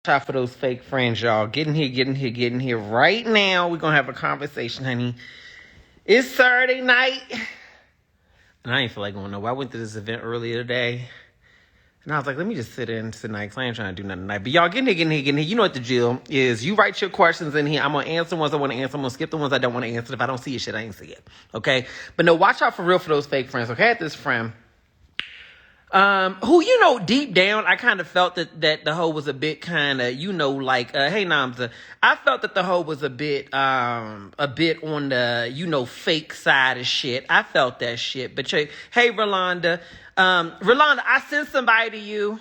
Out for those fake friends, y'all. Get in here right now. We're gonna have a conversation, honey. It's Saturday night, and I ain't feel like going nowhere. I went to this event earlier today, and I was like, let me just sit in tonight, because I ain't trying to do nothing tonight. But y'all, get in here. You know what the drill is. You write your questions in here. I'm gonna answer ones I want to answer. I'm gonna skip the ones I don't want to answer. If I don't see your shit, I ain't see it. Okay? But no, watch out for real for those fake friends. Okay? I had this friend. Who, deep down, I kind of felt that the hoe was a bit kind of, like, hey, Namza, I felt that the hoe was a bit on the, fake side of shit. I felt that shit. But, hey, Rolanda, I sent somebody to you.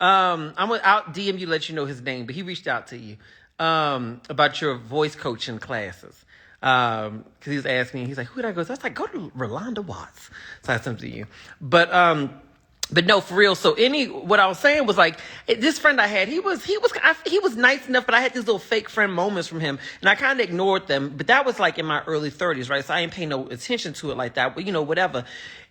I'll DM you, let you know his name, but he reached out to you, about your voice coaching classes. Cause he was asking me, he's like, who did I go to? I was like, go to Rolanda Watts. So I sent them to you. But no, for real. So what I was saying was like, this friend I had, he was nice enough, but I had these little fake friend moments from him, and I kind of ignored them. But that was like in my early 30s, right? So I ain't paying no attention to it like that. But whatever.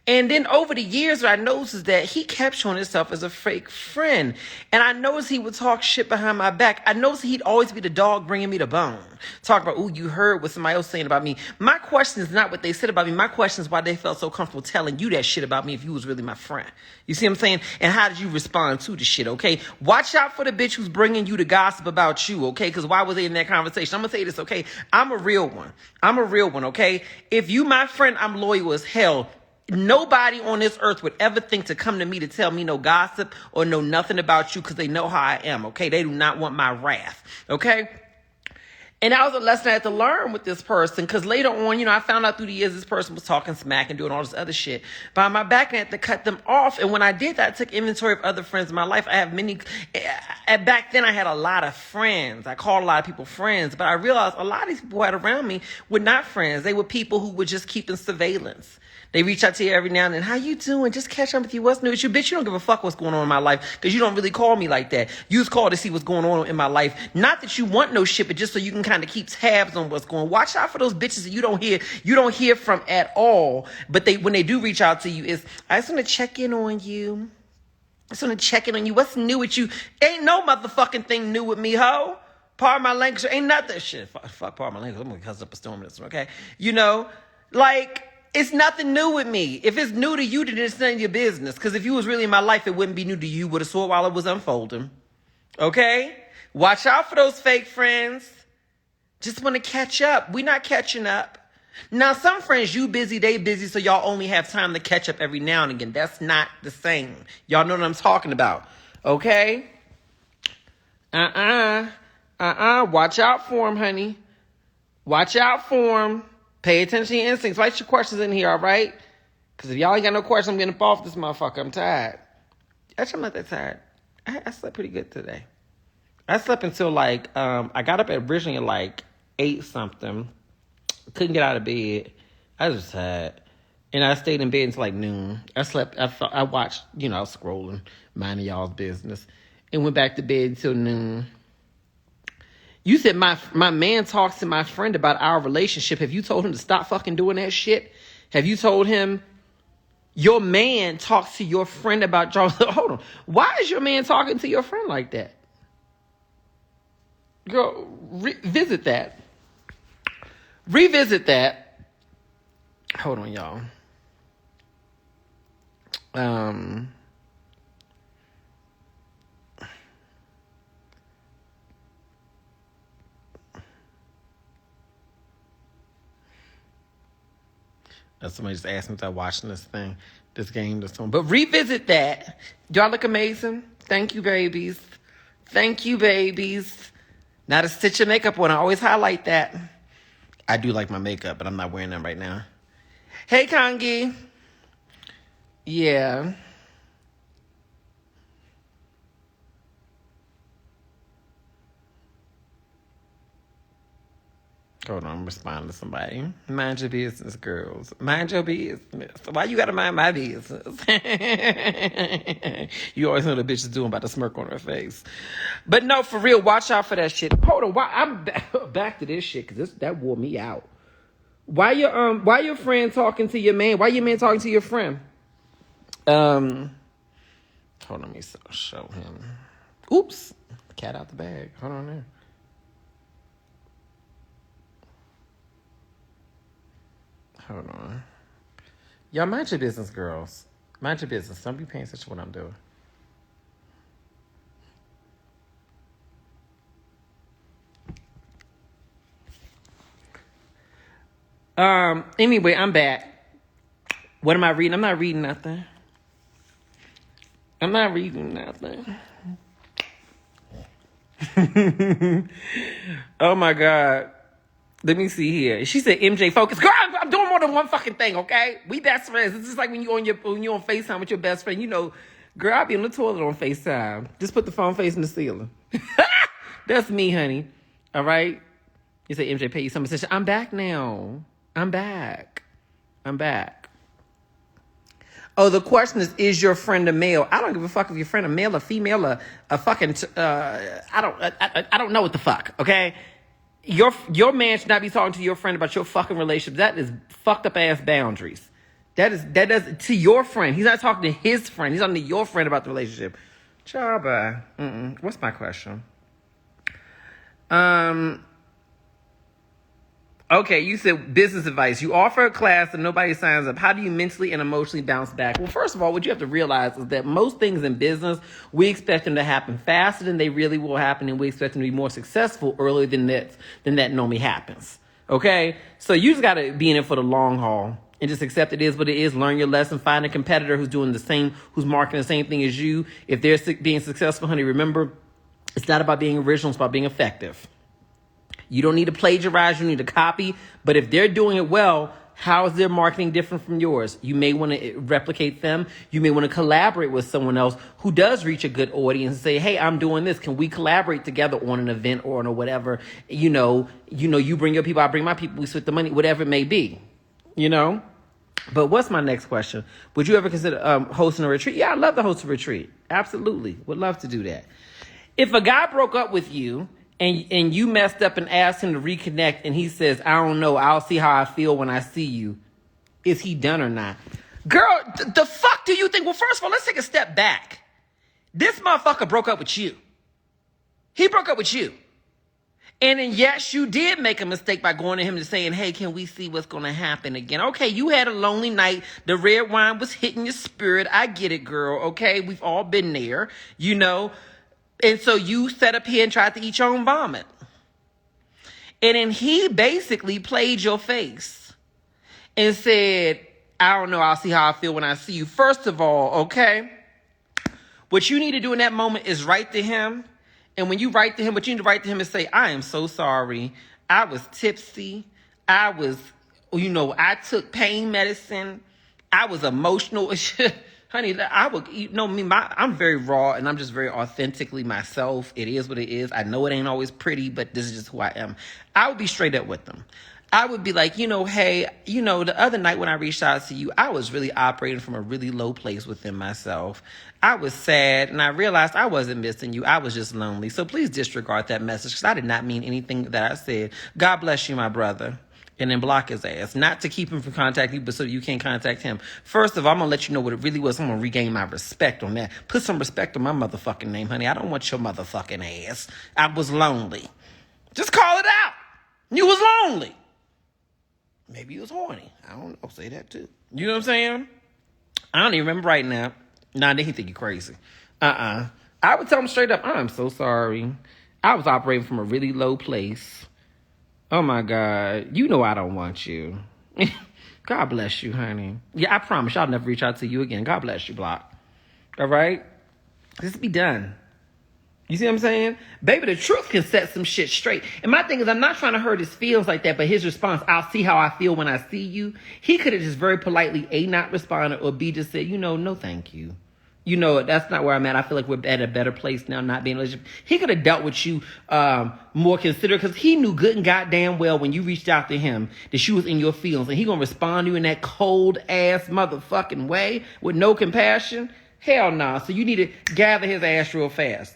And then over the years, what I noticed is that he kept showing himself as a fake friend. And I noticed he would talk shit behind my back. I noticed he'd always be the dog bringing me the bone. Talk about, ooh, you heard what somebody else saying about me. My question is not what they said about me. My question is why they felt so comfortable telling you that shit about me if you was really my friend. You see what I'm saying? And how did you respond to the shit, okay? Watch out for the bitch who's bringing you the gossip about you, okay? Because why was they in that conversation? I'm going to say this, okay? I'm a real one, okay? If you my friend, I'm loyal as hell. Nobody on this earth would ever think to come to me to tell me no gossip or know nothing about you because they know how I am, okay? They do not want my wrath, okay? And that was a lesson I had to learn with this person, because later on, I found out through the years this person was talking smack and doing all this other shit behind my back, and I had to cut them off. And when I did that, I took inventory of other friends in my life. I have many. Back then, I had a lot of friends. I called a lot of people friends, but I realized a lot of these people who had around me were not friends. They were people who were just keeping surveillance. They reach out to you every now and then. How you doing? Just catch up with you. What's new with you? Bitch, you don't give a fuck what's going on in my life, because you don't really call me like that. You just call to see what's going on in my life. Not that you want no shit, but just so you can kind of keep tabs on what's going on. Watch out for those bitches that you don't hear from at all. But when they do reach out to you, I just want to check in on you. I just want to check in on you. What's new with you? Ain't no motherfucking thing new with me, ho. Pardon my language. Ain't nothing. Shit, fuck pardon my language. I'm going to cuss up a storm in this one, okay? It's nothing new with me. If it's new to you, then it's none of your business. Because if you was really in my life, it wouldn't be new to you. You would have saw it while it was unfolding. Okay? Watch out for those fake friends. Just want to catch up. We're not catching up. Now, some friends, you busy, they busy, so y'all only have time to catch up every now and again. That's not the same. Y'all know what I'm talking about. Okay? Watch out for them, honey. Watch out for them. Pay attention to your instincts. Write your questions in here, all right? Because if y'all ain't got no questions, I'm getting off this motherfucker. I'm tired. Actually, I'm not that tired. I slept pretty good today. I slept until I got up at originally 8-something. Couldn't get out of bed. I was tired. And I stayed in bed until noon. I slept. I watched, I was scrolling, minding y'all's business. And went back to bed until noon. You said my man talks to my friend about our relationship. Have you told him to stop fucking doing that shit? Have you told him your man talks to your friend about y'all? Hold on. Why is your man talking to your friend like that? Girl, revisit that. Hold on, y'all. Somebody just asked me if I'm watching this game, this one. But revisit that. Y'all look amazing. Thank you, babies. Not a stitch of makeup on. I always highlight that. I do like my makeup, but I'm not wearing them right now. Hey, Kongi. Yeah. Hold on, I'm responding to somebody. Mind your business, girls. Mind your business. Why you gotta mind my business? You always know the bitch is doing about the smirk on her face. But no, for real, watch out for that shit. Hold on, I'm back to this shit, because that wore me out. Why your friend talking to your man? Why your man talking to your friend? Hold on, let me show him. Oops. Cat out the bag. Hold on there. Hold on. Y'all mind your business, girls. Mind your business. Don't be paying attention to what I'm doing. Anyway, I'm back. What am I reading? I'm not reading nothing. Oh my God. Let me see here. She said, MJ, focus. Girl, I'm doing more than one fucking thing, okay? We best friends. It's just like when you're on FaceTime with your best friend. You know, girl, I'll be on the toilet on FaceTime. Just put the phone facing the ceiling. That's me, honey. All right? You say, MJ, pay you some attention. I'm back now. I'm back. Oh, the question is your friend a male? I don't give a fuck if your friend a male, a female, a fucking, I don't know what the fuck, okay? Your man should not be talking to your friend about your fucking relationship. That is fucked up ass boundaries. That does to your friend. He's not talking to his friend. He's talking to your friend about the relationship. Chaba. What's my question? Okay, you said business advice. You offer a class and nobody signs up. How do you mentally and emotionally bounce back? Well, first of all, what you have to realize is that most things in business, we expect them to happen faster than they really will happen, and we expect them to be more successful earlier than that normally happens. Okay? So you just got to be in it for the long haul and just accept it is what it is. Learn your lesson. Find a competitor who's doing the same, who's marketing the same thing as you. If they're being successful, honey, remember, it's not about being original. It's about being effective. You don't need to plagiarize, you need to copy. But if they're doing it well, how is their marketing different from yours? You may want to replicate them. You may want to collaborate with someone else who does reach a good audience and say, hey, I'm doing this. Can we collaborate together on an event or on a whatever? You bring your people, I bring my people, we split the money, whatever it may be, But what's my next question? Would you ever consider hosting a retreat? Yeah, I'd love to host a retreat. Absolutely. Would love to do that. If a guy broke up with you, and you messed up and asked him to reconnect, and he says, I don't know, I'll see how I feel when I see you. Is he done or not? Girl, the fuck do you think? Well, first of all, let's take a step back. This motherfucker broke up with you. He broke up with you. And then, yes, you did make a mistake by going to him and saying, hey, can we see what's going to happen again? Okay, you had a lonely night. The red wine was hitting your spirit. I get it, girl. Okay, we've all been there, And so you sat up here and tried to eat your own vomit. And then he basically played your face and said, I don't know, I'll see how I feel when I see you. First of all, okay, what you need to do in that moment is write to him. And when you write to him, what you need to write to him is say, I am so sorry. I was tipsy. I took pain medicine. I was emotional. Honey, I'm very raw and I'm just very authentically myself. It is what it is. I know it ain't always pretty, but this is just who I am. I would be straight up with them. I would be like, hey, the other night when I reached out to you, I was really operating from a really low place within myself. I was sad and I realized I wasn't missing you. I was just lonely. So please disregard that message because I did not mean anything that I said. God bless you, my brother. And then block his ass. Not to keep him from contacting you, but so you can't contact him. First of all, I'm going to let you know what it really was. I'm going to regain my respect on that. Put some respect on my motherfucking name, honey. I don't want your motherfucking ass. I was lonely. Just call it out. You was lonely. Maybe you was horny. I don't know. Say that too. You know what I'm saying? I don't even remember right now. Nah, then he think you crazy. I would tell him straight up, I'm so sorry. I was operating from a really low place. Oh, my God. You know I don't want you. God bless you, honey. Yeah, I promise I'll never reach out to you again. God bless you, Block. All right? Just be done. You see what I'm saying? Baby, the truth can set some shit straight. And my thing is, I'm not trying to hurt his feelings like that, but his response, I'll see how I feel when I see you. He could have just very politely, A, not responded, or B, just said, no, thank you. That's not where I'm at. I feel like we're at a better place now, not being in a relationship. He could have dealt with you more considerate because he knew good and goddamn well when you reached out to him that she was in your feelings. And he going to respond to you in that cold-ass motherfucking way with no compassion? Hell no. So you need to gather his ass real fast.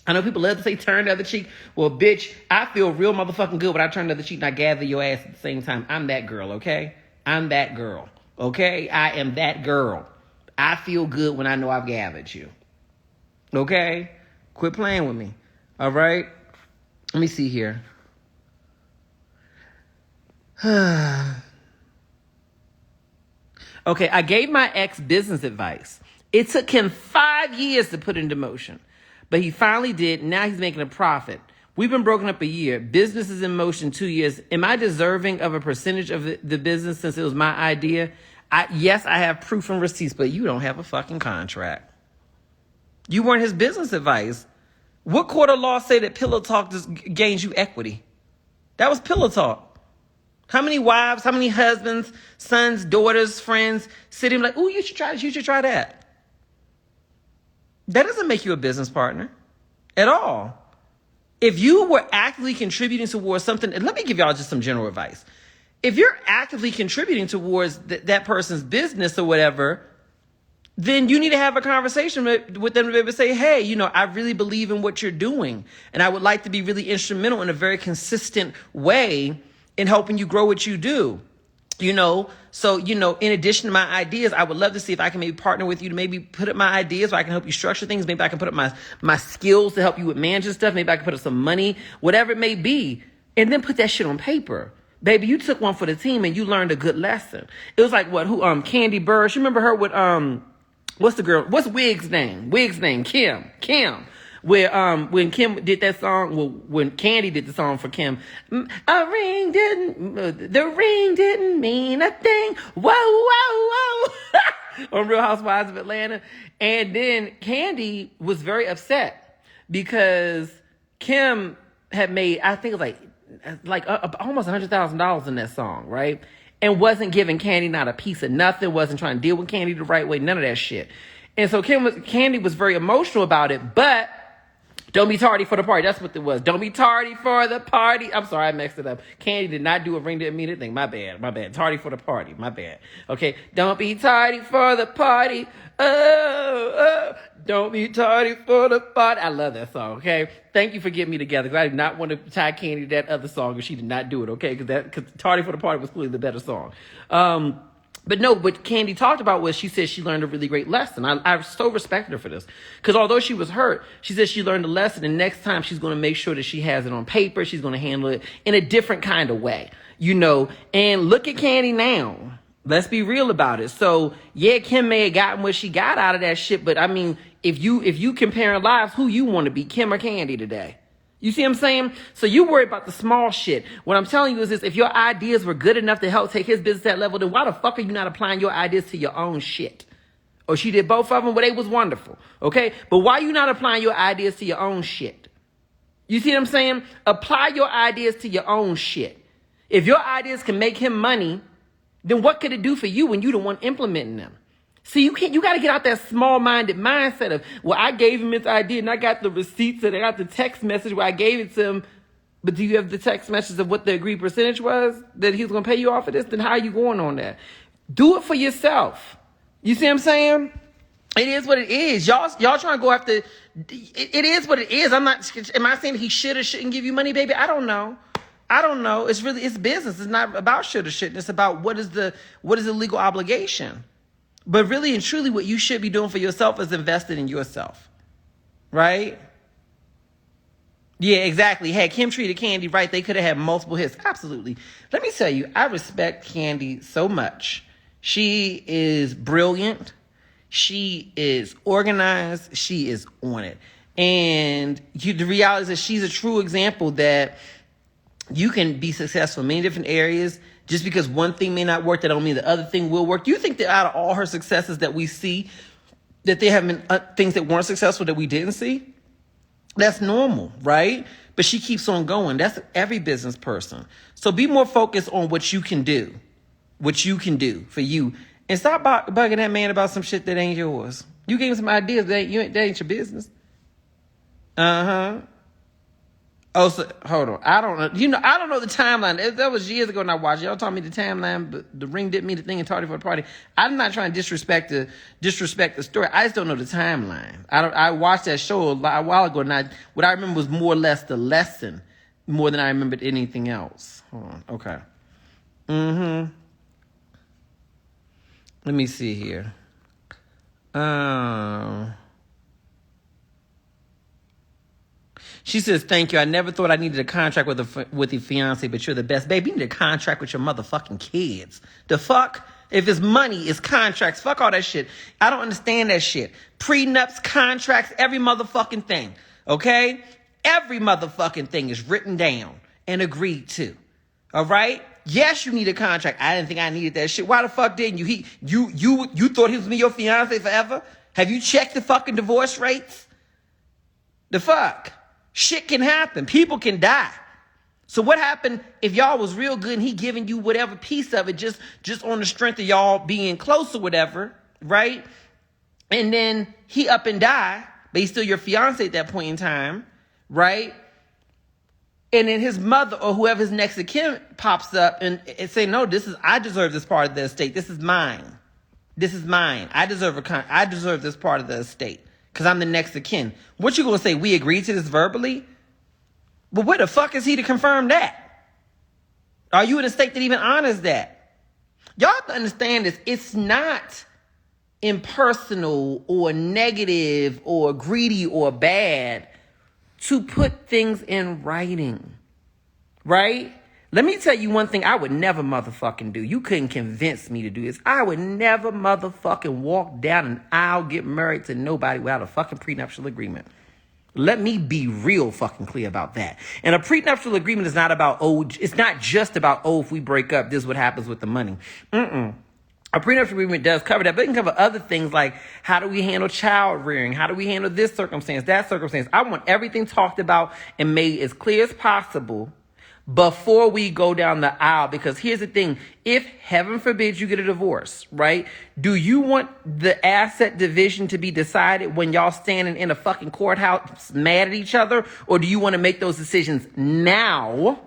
I know people love to say turn the other cheek. Well, bitch, I feel real motherfucking good when I turn the other cheek and I gather your ass at the same time. I'm that girl, okay? I'm that girl, okay? I am that girl. I feel good when I know I've gathered you. Okay? Quit playing with me. All right. Let me see here. Okay, I gave my ex business advice. It took him 5 years to put into motion, but he finally did. Now he's making a profit. We've been broken up a year. Business is in motion 2 years. Am I deserving of a percentage of the business since it was my idea? Yes, I have proof and receipts, but you don't have a fucking contract. You weren't his business advice. What court of law say that pillow talk just gains you equity? That was pillow talk. How many wives, how many husbands, sons, daughters, friends sitting like, ooh, you should try this, you should try that. That doesn't make you a business partner at all. If you were actively contributing towards something, and let me give y'all just some general advice. If you're actively contributing towards that person's business or whatever, then you need to have a conversation with them to be able to say, hey, I really believe in what you're doing. And I would like to be really instrumental in a very consistent way in helping you grow what you do. So, in addition to my ideas, I would love to see if I can maybe partner with you to maybe put up my ideas, or I can help you structure things. Maybe I can put up my skills to help you with managing stuff. Maybe I can put up some money, whatever it may be, and then put that shit on paper. Baby, you took one for the team and you learned a good lesson. It was like Candy Burris. You remember her with what's the girl? What's Wig's name? Wig's name, Kim. Where when Kim did that song, when Candy did the song for Kim, the ring didn't mean a thing. Whoa, whoa, whoa. On Real Housewives of Atlanta. And then Candy was very upset because Kim had made, I think it was like almost $100,000 in that song, right? And wasn't giving Candy not a piece of nothing, wasn't trying to deal with Candy the right way, none of that shit. And so Candy was very emotional about it, but don't be tardy for the party. That's what it was. Don't be tardy for the party. I'm sorry, I messed it up. Candy did not do a ring didn't mean anything. My bad. Tardy for the party. My bad. Okay. Don't be tardy for the party. Oh, don't be tardy for the party. I love that song. Okay. Thank you for getting me together. Because I did not want to tie Candy to that other song, and she did not do it. Okay. Because Tardy for the Party was clearly the better song. But no, what Candy talked about was she said she learned a really great lesson. I so respected her for this. Because although she was hurt, she said she learned a lesson. And next time she's going to make sure that she has it on paper. She's going to handle it in a different kind of way. And look at Candy now. Let's be real about it. So, yeah, Kim may have gotten what she got out of that shit. But, I mean, if you comparing lives, who you want to be, Kim or Candy today? You see what I'm saying? So you worry about the small shit. What I'm telling you is this: if your ideas were good enough to help take his business to that level, then why the fuck are you not applying your ideas to your own shit? Or she did both of them, but they was wonderful. Okay? But why you not applying your ideas to your own shit? You see what I'm saying? Apply your ideas to your own shit. If your ideas can make him money, then what could it do for you when you the one implementing them? See, you got to get out that small-minded mindset of, well, I gave him his idea and I got the receipts and I got the text message where I gave it to him. But do you have the text message of what the agreed percentage was that he was going to pay you off of this? Then how are you going on that? Do it for yourself. You see what I'm saying? It is what it is. Y'all trying to go after, it is what it is. Am I saying he should or shouldn't give you money, baby? I don't know. It's business. It's not about should or shouldn't. It's about what is the legal obligation. But really and truly, what you should be doing for yourself is investing in yourself. Right? Yeah, exactly. Had Kim treated Candy right, they could have had multiple hits. Absolutely. Let me tell you, I respect Candy so much. She is brilliant. She is organized. She is on it. And the reality is that she's a true example that you can be successful in many different areas. Just because one thing may not work, that don't mean the other thing will work. Do you think that out of all her successes that we see, that there have been things that weren't successful that we didn't see? That's normal, right? But she keeps on going. That's every business person. So be more focused on what you can do for you. And stop bugging that man about some shit that ain't yours. You gave him some ideas that ain't your business. Uh-huh. Oh, so hold on. I don't know. I don't know the timeline. That was years ago when I watched it. Y'all told me the timeline, but the ring didn't mean the thing and tardy for the party. I'm not trying to disrespect the story. I just don't know the timeline. I watched that show a while ago, and what I remember was more or less the lesson more than I remembered anything else. Hold on. Okay. Let me see here. She says, thank you. I never thought I needed a contract with your fiance, but you're the best. Baby, you need a contract with your motherfucking kids. The fuck? If it's money, it's contracts. Fuck all that shit. I don't understand that shit. Prenups, contracts, every motherfucking thing. Okay? Every motherfucking thing is written down and agreed to. All right? Yes, you need a contract. I didn't think I needed that shit. Why the fuck didn't you? You thought he was me, your fiance forever? Have you checked the fucking divorce rates? The fuck? Shit can happen. People can die. So what happened if y'all was real good and he giving you whatever piece of it just on the strength of y'all being close or whatever, right? And then he up and die, but he's still your fiance at that point in time, right? And then his mother or whoever his next of kin pops up and say, no, I deserve this part of the estate. This is mine. This is mine. I deserve this part of the estate because I'm the next of kin. What you gonna say? We agreed to this verbally? But where the fuck is he to confirm that? Are you in a state that even honors that? Y'all have to understand this. It's not impersonal or negative or greedy or bad to put things in writing, right? Let me tell you one thing I would never motherfucking do. You couldn't convince me to do this. I would never motherfucking walk down an aisle, get married to nobody without a fucking prenuptial agreement. Let me be real fucking clear about that. And a prenuptial agreement is not about, it's not just about, if we break up, this is what happens with the money. A prenuptial agreement does cover that, but it can cover other things like how do we handle child rearing? How do we handle this circumstance, that circumstance? I want everything talked about and made as clear as possible before we go down the aisle. Because here's the thing. If, heaven forbid, you get a divorce, right? Do you want the asset division to be decided when y'all standing in a fucking courthouse mad at each other? Or do you want to make those decisions now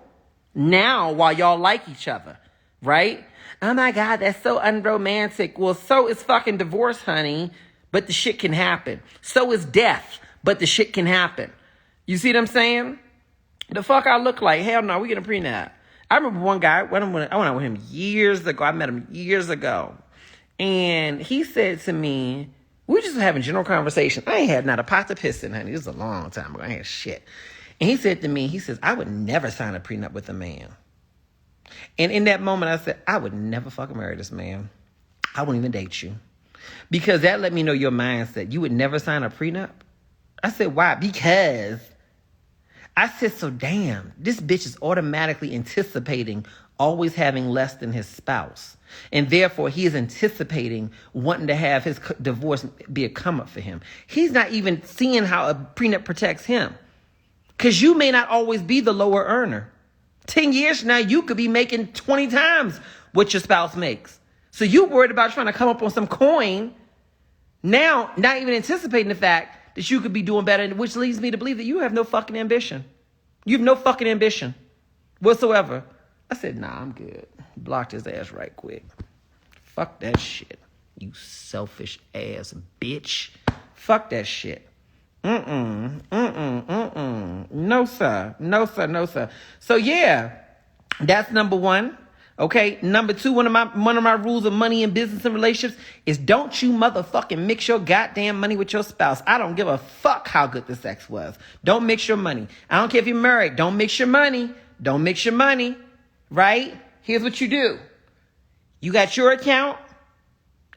while y'all like each other, right? Oh my God, that's so unromantic. Well, so is fucking divorce, honey, but the shit can happen. So is death, but the shit can happen. You see what I'm saying? The fuck I look like? Hell no, we get a prenup. I remember one guy, I went out with him years ago. I met him years ago. And he said to me, we were just having general conversation. I ain't had not a pot to piss in, honey. This is a long time ago. I ain't had shit. And he said to me, he says, I would never sign a prenup with a man. And in that moment, I said, I would never fucking marry this man. I wouldn't even date you. Because that let me know your mindset. You would never sign a prenup? I said, why? Because I said, so damn, this bitch is automatically anticipating always having less than his spouse. And therefore, he is anticipating wanting to have his divorce be a come up for him. He's not even seeing how a prenup protects him. Because you may not always be the lower earner. 10 years from now, you could be making 20 times what your spouse makes. So you worried about trying to come up on some coin. Now, not even anticipating the fact that you could be doing better, which leads me to believe that you have no fucking ambition. You have no fucking ambition whatsoever. I said, nah, I'm good. Blocked his ass right quick. Fuck that shit. You selfish ass bitch. Fuck that shit. No, sir. No, sir. No, sir. So, yeah, that's number one. Okay. Number two, one of my rules of money in business and relationships is don't you motherfucking mix your goddamn money with your spouse. I don't give a fuck how good the sex was. Don't mix your money. I don't care if you're married. Don't mix your money. Don't mix your money. Right? Here's what you do. You got your account.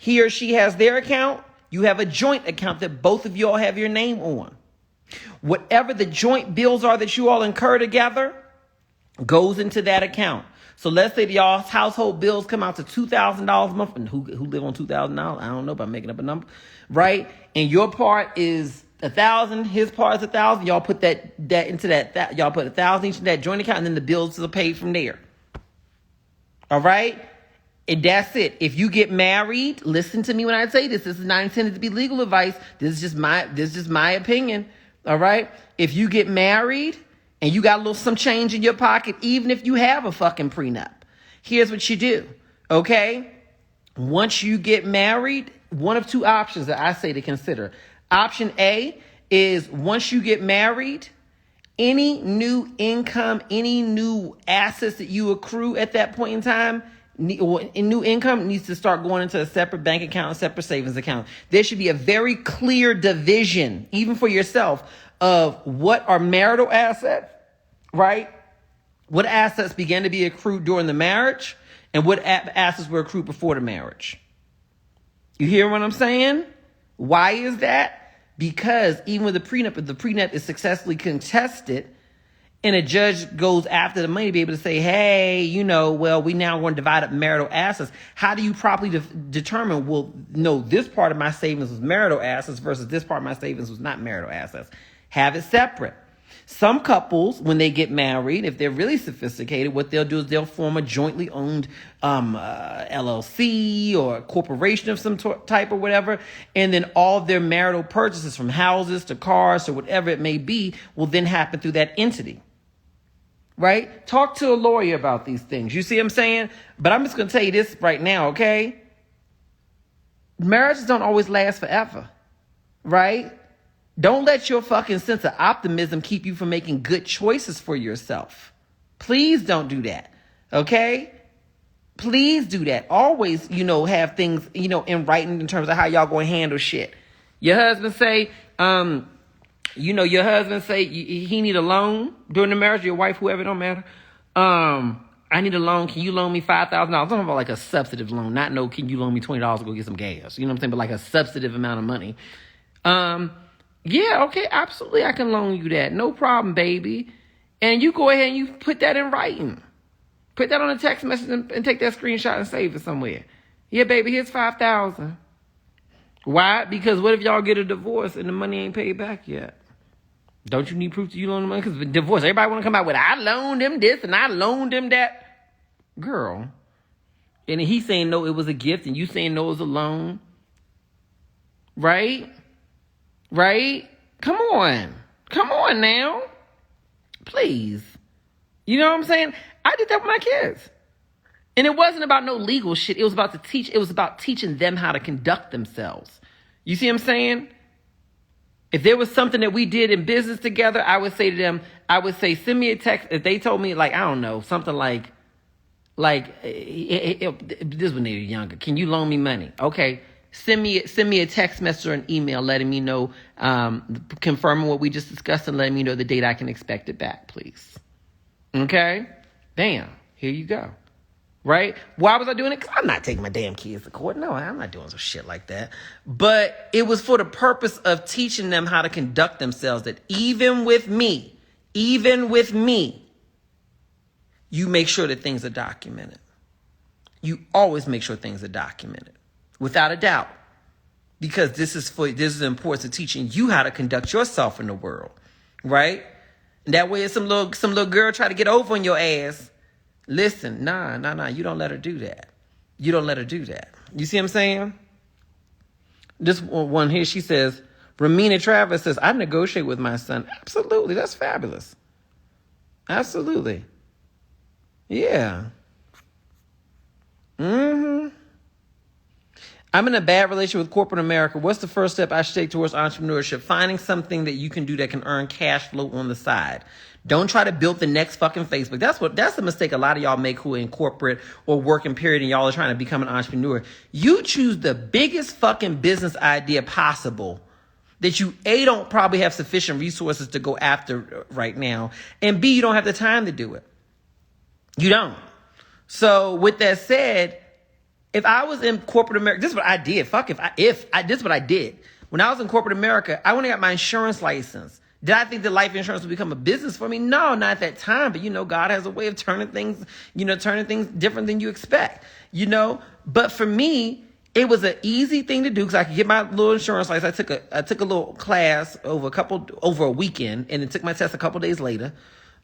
He or she has their account. You have a joint account that both of you all have your name on. Whatever the joint bills are that you all incur together goes into that account. So let's say y'all's household bills come out to $2,000 a month. And who live on $2,000? I don't know, but I'm making up a number. Right? And your part is $1,000. His part is $1,000. Y'all put that into that. Y'all put $1,000 each in that joint account, and then the bills are paid from there. All right? And that's it. If you get married, listen to me when I say this. This is not intended to be legal advice. This is just my opinion. All right? If you get married and you got some change in your pocket, even if you have a fucking prenup, here's what you do. Okay? Once you get married, one of two options that I say to consider. Option A is once you get married, any new income, any new assets that you accrue at that point in time, new income needs to start going into a separate bank account, a separate savings account. There should be a very clear division, even for yourself, of what are marital assets, right? What assets began to be accrued during the marriage and what assets were accrued before the marriage. You hear what I'm saying? Why is that? Because even with the prenup, if the prenup is successfully contested and a judge goes after the money to be able to say, hey, well, we now want to divide up marital assets. How do you properly determine, well, no, this part of my savings was marital assets versus this part of my savings was not marital assets? Have it separate. Some couples, when they get married, if they're really sophisticated, what they'll do is they'll form a jointly owned LLC or a corporation of some type or whatever. And then all of their marital purchases from houses to cars to whatever it may be will then happen through that entity. Right? Talk to a lawyer about these things. You see what I'm saying? But I'm just going to tell you this right now, okay? Marriages don't always last forever. Right? Don't let your fucking sense of optimism keep you from making good choices for yourself. Please don't do that. Okay? Please do that. Always, have things, in writing in terms of how y'all going to handle shit. Your husband say, your husband say he need a loan during the marriage, your wife, whoever, don't matter. I need a loan. Can you loan me $5,000? I'm talking about like a substantive loan, not no, can you loan me $20 to go get some gas? You know what I'm saying? But like a substantive amount of money. Yeah, okay, absolutely, I can loan you that. No problem, baby. And you go ahead and you put that in writing. Put that on a text message and take that screenshot and save it somewhere. Yeah, baby, here's $5,000. Why? Because what if y'all get a divorce and the money ain't paid back yet? Don't you need proof that you loaned the money? Because divorce, everybody want to come out with, I loaned him this and I loaned him that. Girl. And he's saying no, it was a gift, and you saying no, it was a loan. Right? Right? Come on now. Please. You know what I'm saying? I did that with my kids. And it wasn't about no legal shit. It was about teaching them how to conduct themselves. You see what I'm saying? If there was something that we did in business together, I would say to them, send me a text. If they told me, like, I don't know, something like this when they were younger. Can you loan me money? Okay. Send me a text message or an email letting me know, confirming what we just discussed and letting me know the date I can expect it back, please. Okay? Bam. Here you go. Right? Why was I doing it? Because I'm not taking my damn kids to court. No, I'm not doing some shit like that. But it was for the purpose of teaching them how to conduct themselves, that even with me, you make sure that things are documented. You always make sure things are documented. Without a doubt. Because this is important to teaching you how to conduct yourself in the world. Right? And that way if some little girl try to get over on your ass, listen, nah. You don't let her do that. You see what I'm saying? This one here, she says, Ramina Travis says, I negotiate with my son. Absolutely. That's fabulous. Absolutely. Yeah. I'm in a bad relationship with corporate America. What's the first step I should take towards entrepreneurship? Finding something that you can do that can earn cash flow on the side. Don't try to build the next fucking Facebook. That's the mistake a lot of y'all make who are in corporate or working period and y'all are trying to become an entrepreneur. You choose the biggest fucking business idea possible that you, A, don't probably have sufficient resources to go after right now, and B, you don't have the time to do it. You don't. So with that said, if I was in corporate America, this is what I did. This is what I did. When I was in corporate America, I went and got my insurance license. Did I think that life insurance would become a business for me? No, not at that time. But, God has a way of turning things different than you expect, But for me, it was an easy thing to do because I could get my little insurance license. I took a little class over a weekend and then took my test a couple days later.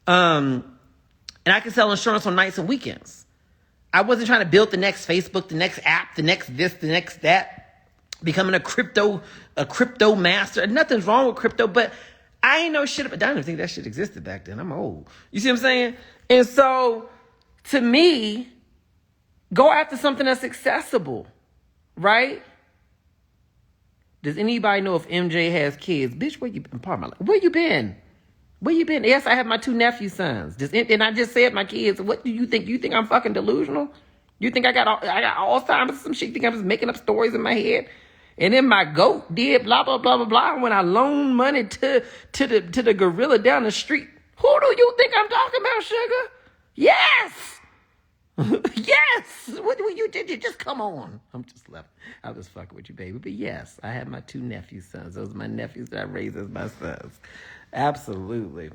And I could sell insurance on nights and weekends. I wasn't trying to build the next Facebook, the next app, the next this, the next that, becoming a crypto master. Nothing's wrong with crypto, but I ain't know shit about. I didn't even think that shit existed back then. I'm old. You see what I'm saying? And so, to me, go after something that's accessible, right? Does anybody know if MJ has kids? Bitch, where you been? Part of my life. Where you been? Yes, I have my 2 nephew sons. And I just said my kids. What do you think? You think I'm fucking delusional? You think I got Alzheimer's or some shit? You think I'm just making up stories in my head? And then my goat did blah, blah, blah, blah, blah. When I loaned money to the gorilla down the street. Who do you think I'm talking about, sugar? Yes. Yes. What you did? You just come on. I'm just fucking with you, baby. But yes, I have my 2 nephew sons. Those are my nephews that I raised as my sons. Absolutely.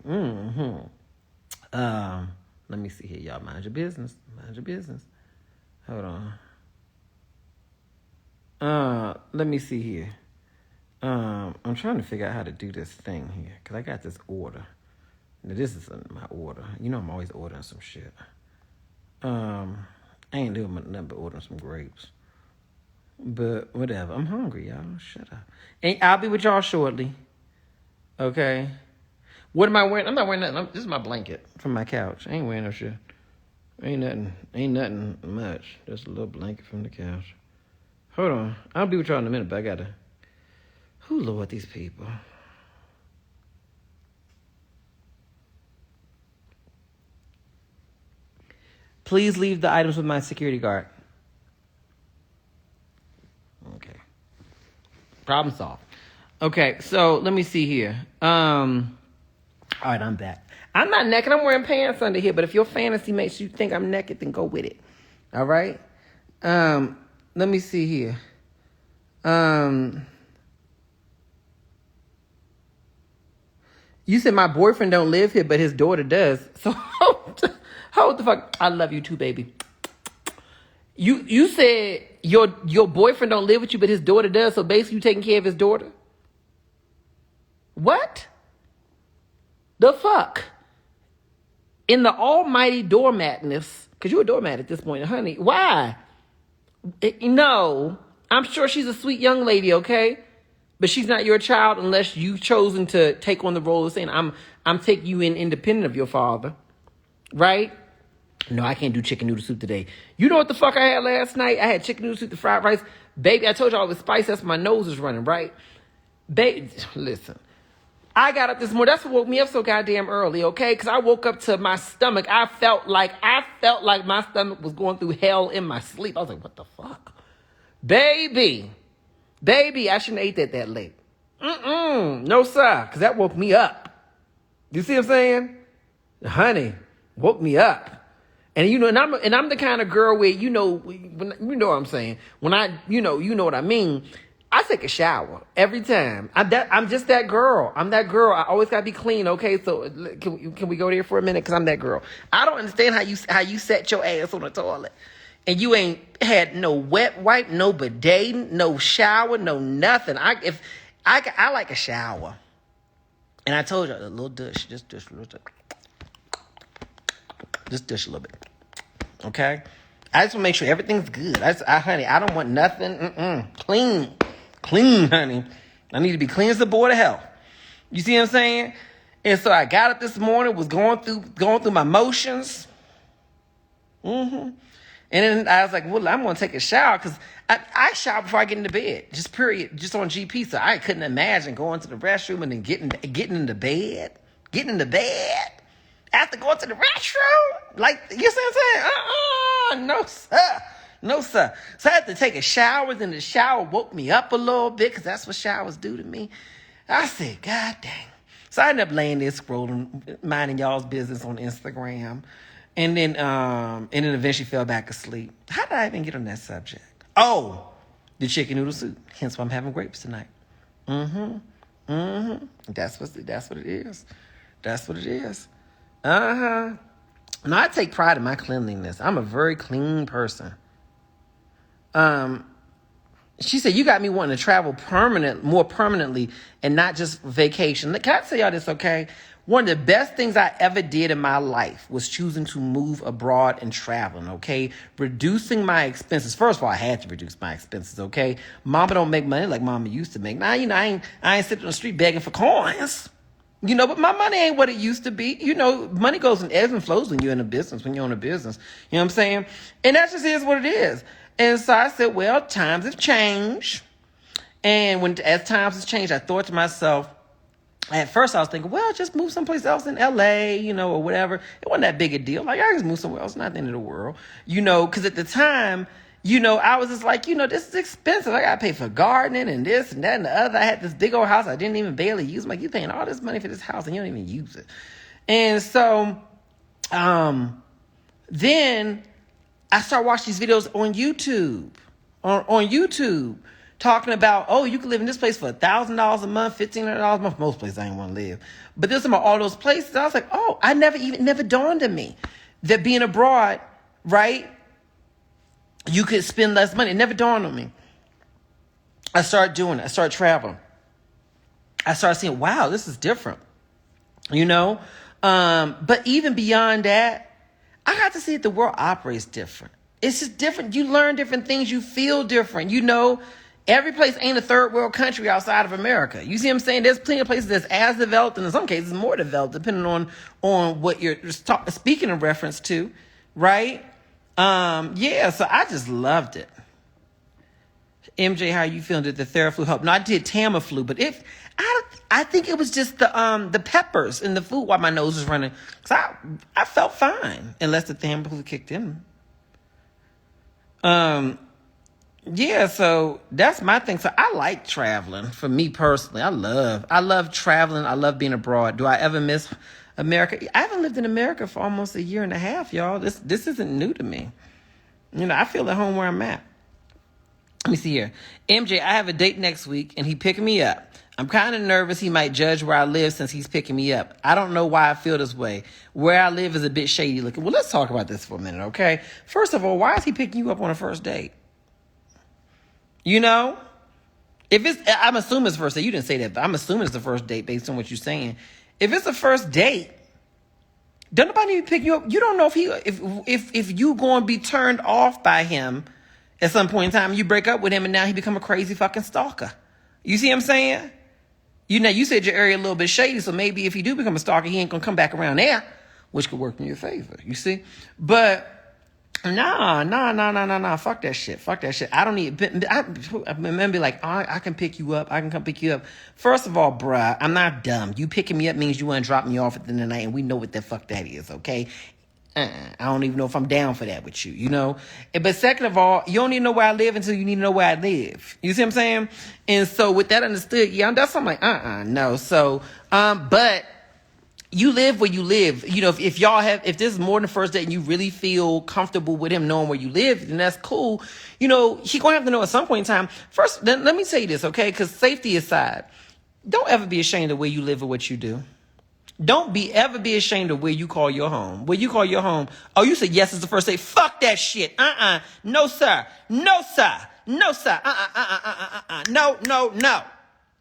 Let me see here, y'all. Mind your business. Mind your business. Hold on. Let me see here. I'm trying to figure out how to do this thing here because I got this order. Now, this is my order. You know I'm always ordering some shit. I ain't doing nothing but ordering some grapes. But whatever. I'm hungry, y'all. Shut up. And I'll be with y'all shortly. Okay. What am I wearing? I'm not wearing nothing. This is my blanket from my couch. I ain't wearing no shit. Ain't nothing much. Just a little blanket from the couch. Hold on. I'll be with y'all in a minute, but I gotta... Who Lord, these people? Please leave the items with my security guard. Okay. Problem solved. Okay, so let me see here. All right, I'm back. I'm not naked. I'm wearing pants under here, but if your fantasy makes you think I'm naked, then go with it. All right? Let me see here. You said my boyfriend don't live here, but his daughter does. So hold the fuck. I love you too, baby. You said your boyfriend don't live with you, but his daughter does. So basically, you taking care of his daughter. What? The fuck? In the almighty doormatness, because you're a doormat at this point, honey. Why? No, I'm sure she's a sweet young lady, okay? But she's not your child unless you've chosen to take on the role of saying, I'm taking you in independent of your father. Right? No, I can't do chicken noodle soup today. You know what the fuck I had last night? I had chicken noodle soup, the fried rice. Baby, I told you all the spice, that's my nose is running, right? Baby, listen. I got up this morning. That's what woke me up so goddamn early, okay? Because I woke up to my stomach. I felt like my stomach was going through hell in my sleep. I was like, what the fuck? Baby, I shouldn't have ate that late. No, sir, because that woke me up. You see what I'm saying? Honey, woke me up. And you know, and I'm the kind of girl where, you know what I'm saying. When you know what I mean. I take a shower every time. I'm just that girl. I'm that girl. I always gotta be clean. Okay, so can we go there for a minute? Because I'm that girl. I don't understand how you set your ass on the toilet and you ain't had no wet wipe, no bidet, no shower, no nothing. I like a shower, and I told you a little dish, just dish a little bit, just dish a little bit. Okay, I just want to make sure everything's good. Honey, I don't want nothing. Clean, honey. I need to be clean as the board of health. You see what I'm saying? And so I got up this morning, was going through my motions. And then I was like, well, I'm going to take a shower because I shower before I get into bed. Just period. Just on GP. So I couldn't imagine going to the restroom and then getting into bed. Getting into bed after going to the restroom. Like, you see what I'm saying? No, sir. No, sir. So I had to take a shower. Then the shower woke me up a little bit because that's what showers do to me. I said, God dang. So I ended up laying there scrolling, minding y'all's business on Instagram. And then eventually fell back asleep. How did I even get on that subject? Oh, the chicken noodle soup. Hence why I'm having grapes tonight. That's what it is. That's what it is. Now, I take pride in my cleanliness. I'm a very clean person. She said, you got me wanting to travel more permanently and not just vacation. Can I tell y'all this, okay? One of the best things I ever did in my life was choosing to move abroad and traveling, okay? Reducing my expenses. First of all, I had to reduce my expenses, okay? Mama don't make money like mama used to make. Now, I ain't sitting on the street begging for coins. But my money ain't what it used to be. Money goes in ebbs and flows when you're in a business, when you're in a business. You know what I'm saying? And that just is what it is. And so I said, well, times have changed. And as times have changed, I thought to myself, at first I was thinking, well, just move someplace else in LA, or whatever. It wasn't that big a deal. Like, I just move somewhere else, not the end of the world. Because at the time, I was just like, this is expensive. I got to pay for gardening and this and that and the other. I had this big old house I didn't even barely use. I'm like, you paying all this money for this house and you don't even use it. And so then I started watching these videos on YouTube, on YouTube, talking about, oh, you can live in this place for $1,000 a month, $1,500 a month. Most places I ain't want to live. But there's some of all those places. I was like, oh, never dawned on me that being abroad, right, you could spend less money. It never dawned on me. I started doing it. I started traveling. I started seeing, wow, this is different. But even beyond that, I got to see that the world operates different. It's just different. You learn different things. You feel different. Every place ain't a third world country outside of America. You see what I'm saying? There's plenty of places that's as developed and in some cases more developed, depending on what you're speaking in reference to, right? So I just loved it. MJ, how you feeling? Did the Theraflu help? No, I did Tamiflu, but I think it was just the peppers in the food while my nose was running. Cause I felt fine unless the Tamiflu kicked in. So that's my thing. So I like traveling. For me personally, I love traveling. I love being abroad. Do I ever miss America? I haven't lived in America for almost a year and a half, y'all. This isn't new to me. I feel at home where I'm at. Let me see here. MJ, I have a date next week and he picking me up. I'm kind of nervous he might judge where I live since he's picking me up. I don't know why I feel this way. Where I live is a bit shady looking. Well, let's talk about this for a minute, okay? First of all, why is he picking you up on a first date? I'm assuming it's the first date. You didn't say that, but I'm assuming it's the first date based on what you're saying. If it's the first date, don't nobody need to pick you up. You don't know if you going to be turned off by him at some point in time. You break up with him and now he become a crazy fucking stalker. You see what I'm saying? You said your area a little bit shady, so maybe if he do become a stalker, he ain't going to come back around there, which could work in your favor. You see? But nah. Fuck that shit. I don't need. I remember like, I can pick you up. I can come pick you up. First of all, bruh, I'm not dumb. You picking me up means you want to drop me off at the end of the night, and we know what the fuck that is, okay? I don't even know if I'm down for that with you, But second of all, you don't need to know where I live until you need to know where I live. You see what I'm saying? And so with that understood, that's I'm like, no. So, but you live where you live. If this is more than the first date and you really feel comfortable with him knowing where you live, then that's cool. He gonna have to know at some point in time. First, let me tell you this, okay? Because safety aside, don't ever be ashamed of where you live or what you do. Don't ever be ashamed of where you call your home. Where you call your home. Oh, you said yes, it's the first date. Fuck that shit. No, sir. No.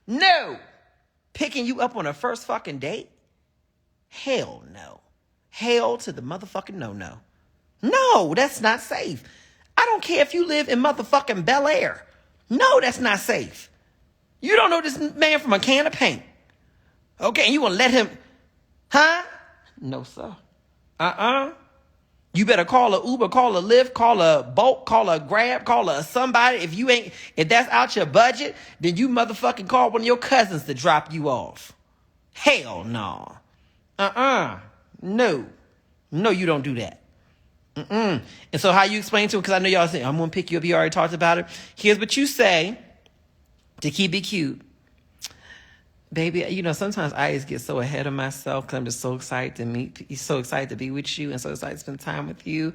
No. Picking you up on a first fucking date? Hell no. Hell to the motherfucking no. No, that's not safe. I don't care if you live in motherfucking Bel Air. No, that's not safe. You don't know this man from a can of paint. Okay, and you want to let him... Huh? No, sir. You better call a Uber, call a Lyft, call a Bolt, call a Grab, call a somebody. If that's out your budget, then you motherfucking call one of your cousins to drop you off. Hell no. No. No, you don't do that. And so how you explain to him, because I know y'all say, I'm going to pick you up. You already talked about it. Here's what you say to keep it cute. Baby, sometimes I just get so ahead of myself because I'm just so excited to be with you and so excited to spend time with you,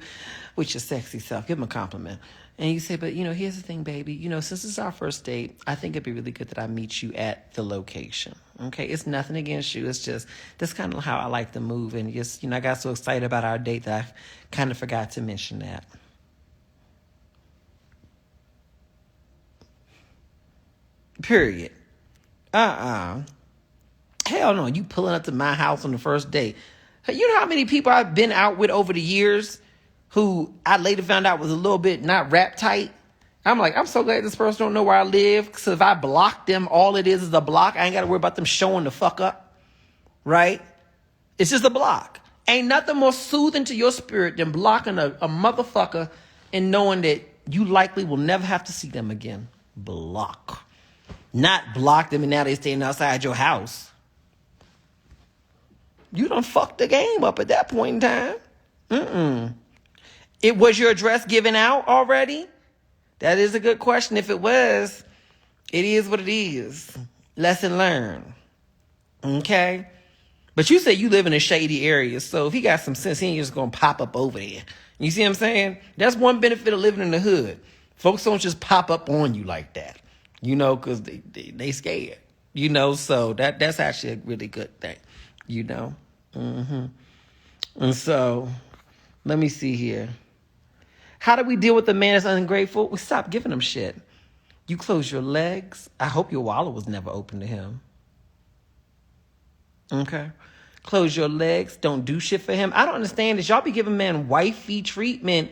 with your sexy self. Give him a compliment. And you say, but, here's the thing, baby. Since it's our first date, I think it'd be really good that I meet you at the location. Okay? It's nothing against you. It's just, that's kind of how I like to move. And just, I got so excited about our date that I kind of forgot to mention that. Period. Hell no, you pulling up to my house on the first date. You know how many people I've been out with over the years who I later found out was a little bit not rap tight? I'm like, I'm so glad this person don't know where I live, because if I block them, all it is a block. I ain't got to worry about them showing the fuck up, right? It's just a block. Ain't nothing more soothing to your spirit than blocking a motherfucker and knowing that you likely will never have to see them again. Block. Not block them and now they staying outside your house. You done fucked the game up at that point in time. Was your address given out already? That is a good question. If it was, it is what it is. Lesson learned. Okay? But you say you live in a shady area, so if he got some sense, he ain't just gonna pop up over there. You see what I'm saying? That's one benefit of living in the hood. Folks don't just pop up on you like that, because they scared, so that's actually a really good thing, And so, let me see here. How do we deal with the man that's ungrateful? We stop giving him shit. You close your legs. I hope your wallet was never open to him. Okay? Close your legs. Don't do shit for him. I don't understand this. Y'all be giving man wifey treatment,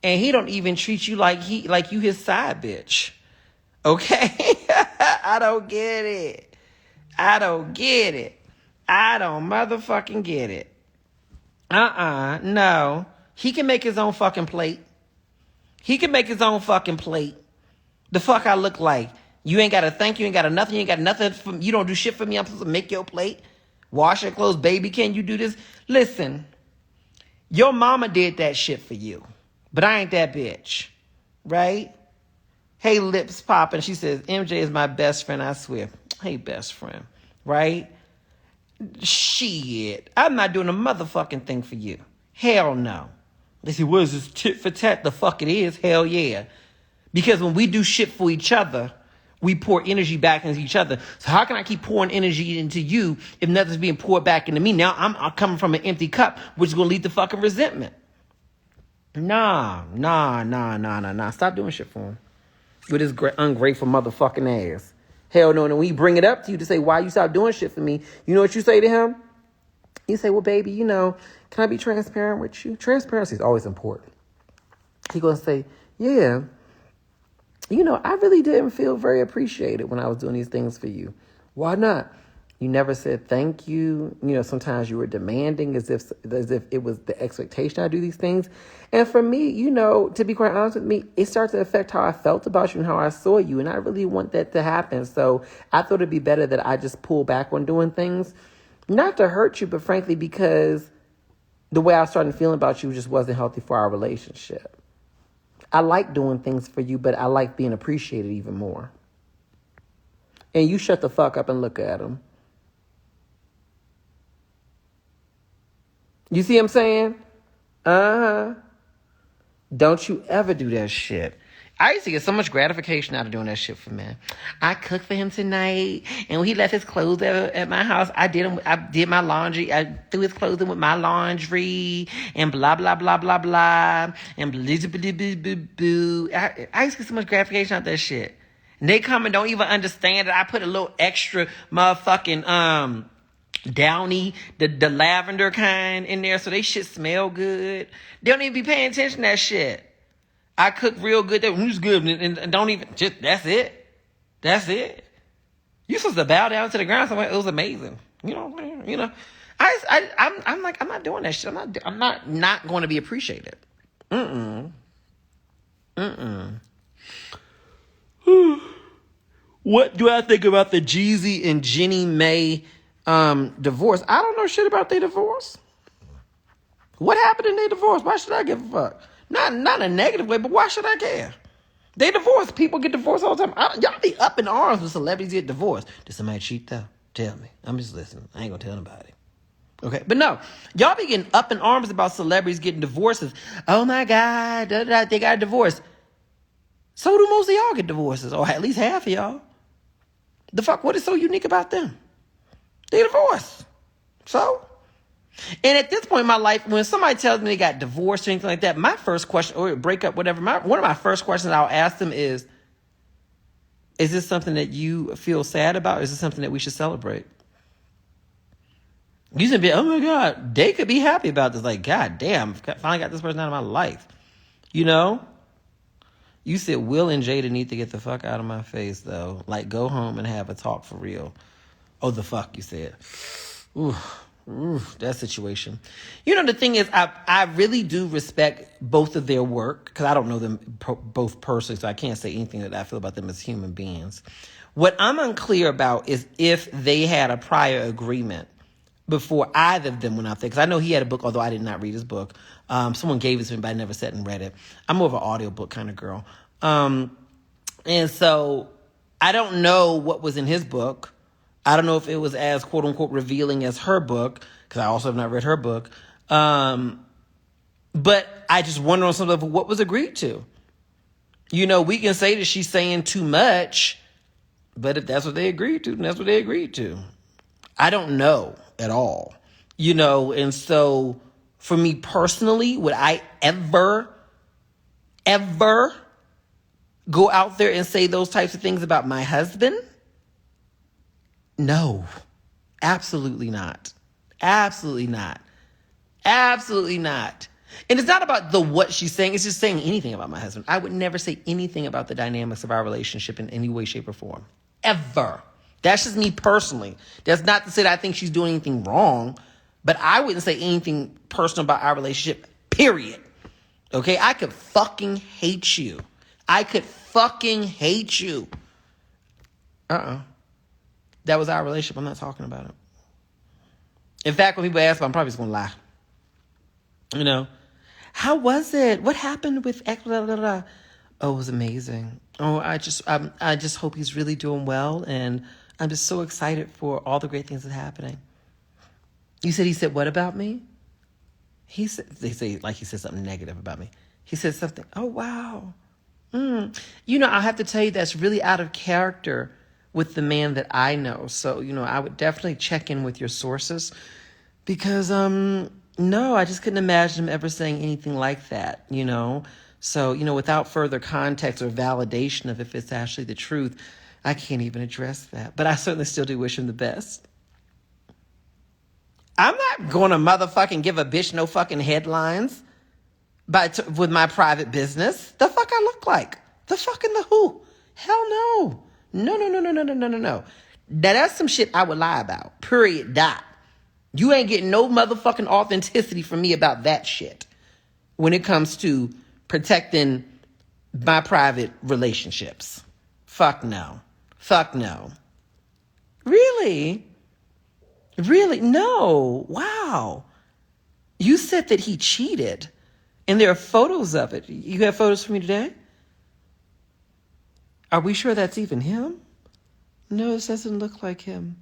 and he don't even treat you like you his side bitch. Okay? I don't get it. I don't motherfucking get it. No. He can make his own fucking plate. The fuck I look like? You ain't got to thank you, ain't got to nothing, you ain't got nothing for me. You don't do shit for me. I'm supposed to make your plate, wash your clothes. Baby, can you do this? Listen, your mama did that shit for you, but I ain't that bitch, right? Hey, lips popping. She says, MJ is my best friend, I swear. Hey, best friend, right? Shit, I'm not doing a motherfucking thing for you. Hell no. They say, what is this, tit for tat? The fuck it is. Hell yeah. Because when we do shit for each other, we pour energy back into each other. So how can I keep pouring energy into you if nothing's being poured back into me? Now I'm coming from an empty cup, which is going to lead to fucking resentment. Nah. Stop doing shit for him with his ungrateful motherfucking ass. Hell no. And when he bring it up to you to say, why you stop doing shit for me? You know what you say to him? You say, well, baby, can I be transparent with you? Transparency is always important. He going to say, yeah, I really didn't feel very appreciated when I was doing these things for you. Why not? You never said thank you. Sometimes you were demanding as if it was the expectation I do these things. And for me, to be quite honest with me, it started to affect how I felt about you and how I saw you. And I really want that to happen. So I thought it'd be better that I just pull back on doing things. Not to hurt you, but frankly, because the way I was starting to feel about you just wasn't healthy for our relationship. I like doing things for you, but I like being appreciated even more. And you shut the fuck up and look at him. You see what I'm saying? Don't you ever do that shit. I used to get so much gratification out of doing that shit for men. I cooked for him tonight, and when he left his clothes at my house, I did my laundry. I threw his clothes in with my laundry, and blah, blah, blah, blah, blah, and blah, blah, blah, blah, blah, blah. I used to get so much gratification out of that shit. And they come and don't even understand that I put a little extra motherfucking, downy, the lavender kind in there, so they shit smell good. They don't even be paying attention to that shit. I cook real good. That was good, and don't even just. That's it. You supposed to bow down to the ground. Somewhere. It was amazing. I'm like, I'm not doing that shit. I'm not going to be appreciated. What do I think about the Jeezy and Jenny May divorce? I don't know shit about their divorce. What happened in their divorce? Why should I give a fuck? Not in a negative way, but why should I care? They divorce. People get divorced all the time. Y'all be up in arms when celebrities get divorced. Did somebody cheat though? Tell me. I'm just listening. I ain't gonna tell nobody. Okay, but no, y'all be getting up in arms about celebrities getting divorces. Oh my God, they got divorced. So do most of y'all get divorces, or at least half of y'all. The fuck, what is so unique about them? They divorced. So? And at this point in my life, when somebody tells me they got divorced or anything like that, my first question, or break up, whatever, one of my first questions I'll ask them is this something that you feel sad about? Or is this something that we should celebrate? You should be, oh my God, they could be happy about this. Like, God damn, finally got this person out of my life. You said Will and Jada need to get the fuck out of my face, though. Like, go home and have a talk for real. Oh, the fuck, you said. Ooh, that situation. The thing is, I really do respect both of their work, because I don't know them both personally, so I can't say anything that I feel about them as human beings. What I'm unclear about is if they had a prior agreement before either of them went out there. Because I know he had a book, although I did not read his book. Someone gave it to me, but I never sat and read it. I'm more of an audiobook kind of girl. And so I don't know what was in his book. I don't know if it was as quote unquote revealing as her book, because I also have not read her book. But I just wonder on some level what was agreed to. You know, we can say that she's saying too much, but if that's what they agreed to, then that's what they agreed to. I don't know at all. You know, and so for me personally, would I ever go out there and say those types of things about my husband? No, absolutely not. Absolutely not. Absolutely not. And it's not about what she's saying. It's just saying anything about my husband. I would never say anything about the dynamics of our relationship in any way, shape, or form. Ever. That's just me personally. That's not to say that I think she's doing anything wrong, but I wouldn't say anything personal about our relationship, period. Okay? I could fucking hate you. I could fucking hate you. That was our relationship. I'm not talking about it. In fact, when people ask me, I'm probably just going to lie. You know, how was it? What happened with X? Blah, blah, blah. Oh, it was amazing. Oh, I just hope he's really doing well, and I'm just so excited for all the great things that are happening. He said what about me? They say like he said something negative about me. He said something. Oh, wow. You know, I have to tell you that's really out of character with the man that I know. So, you know, I would definitely check in with your sources because, no, I just couldn't imagine him ever saying anything like that, you know? So, you know, without further context or validation of if it's actually the truth, I can't even address that. But I certainly still do wish him the best. I'm not going to motherfucking give a bitch no fucking headlines with my private business. The fuck I look like? The fucking the who? Hell no. No. Now that's some shit I would lie about. Period. Dot. You ain't getting no motherfucking authenticity from me about that shit when it comes to protecting my private relationships. Fuck no. Fuck no. Really? Really? No. Wow. You said that he cheated, and there are photos of it. You have photos for me today? Are we sure that's even him? No, this doesn't look like him.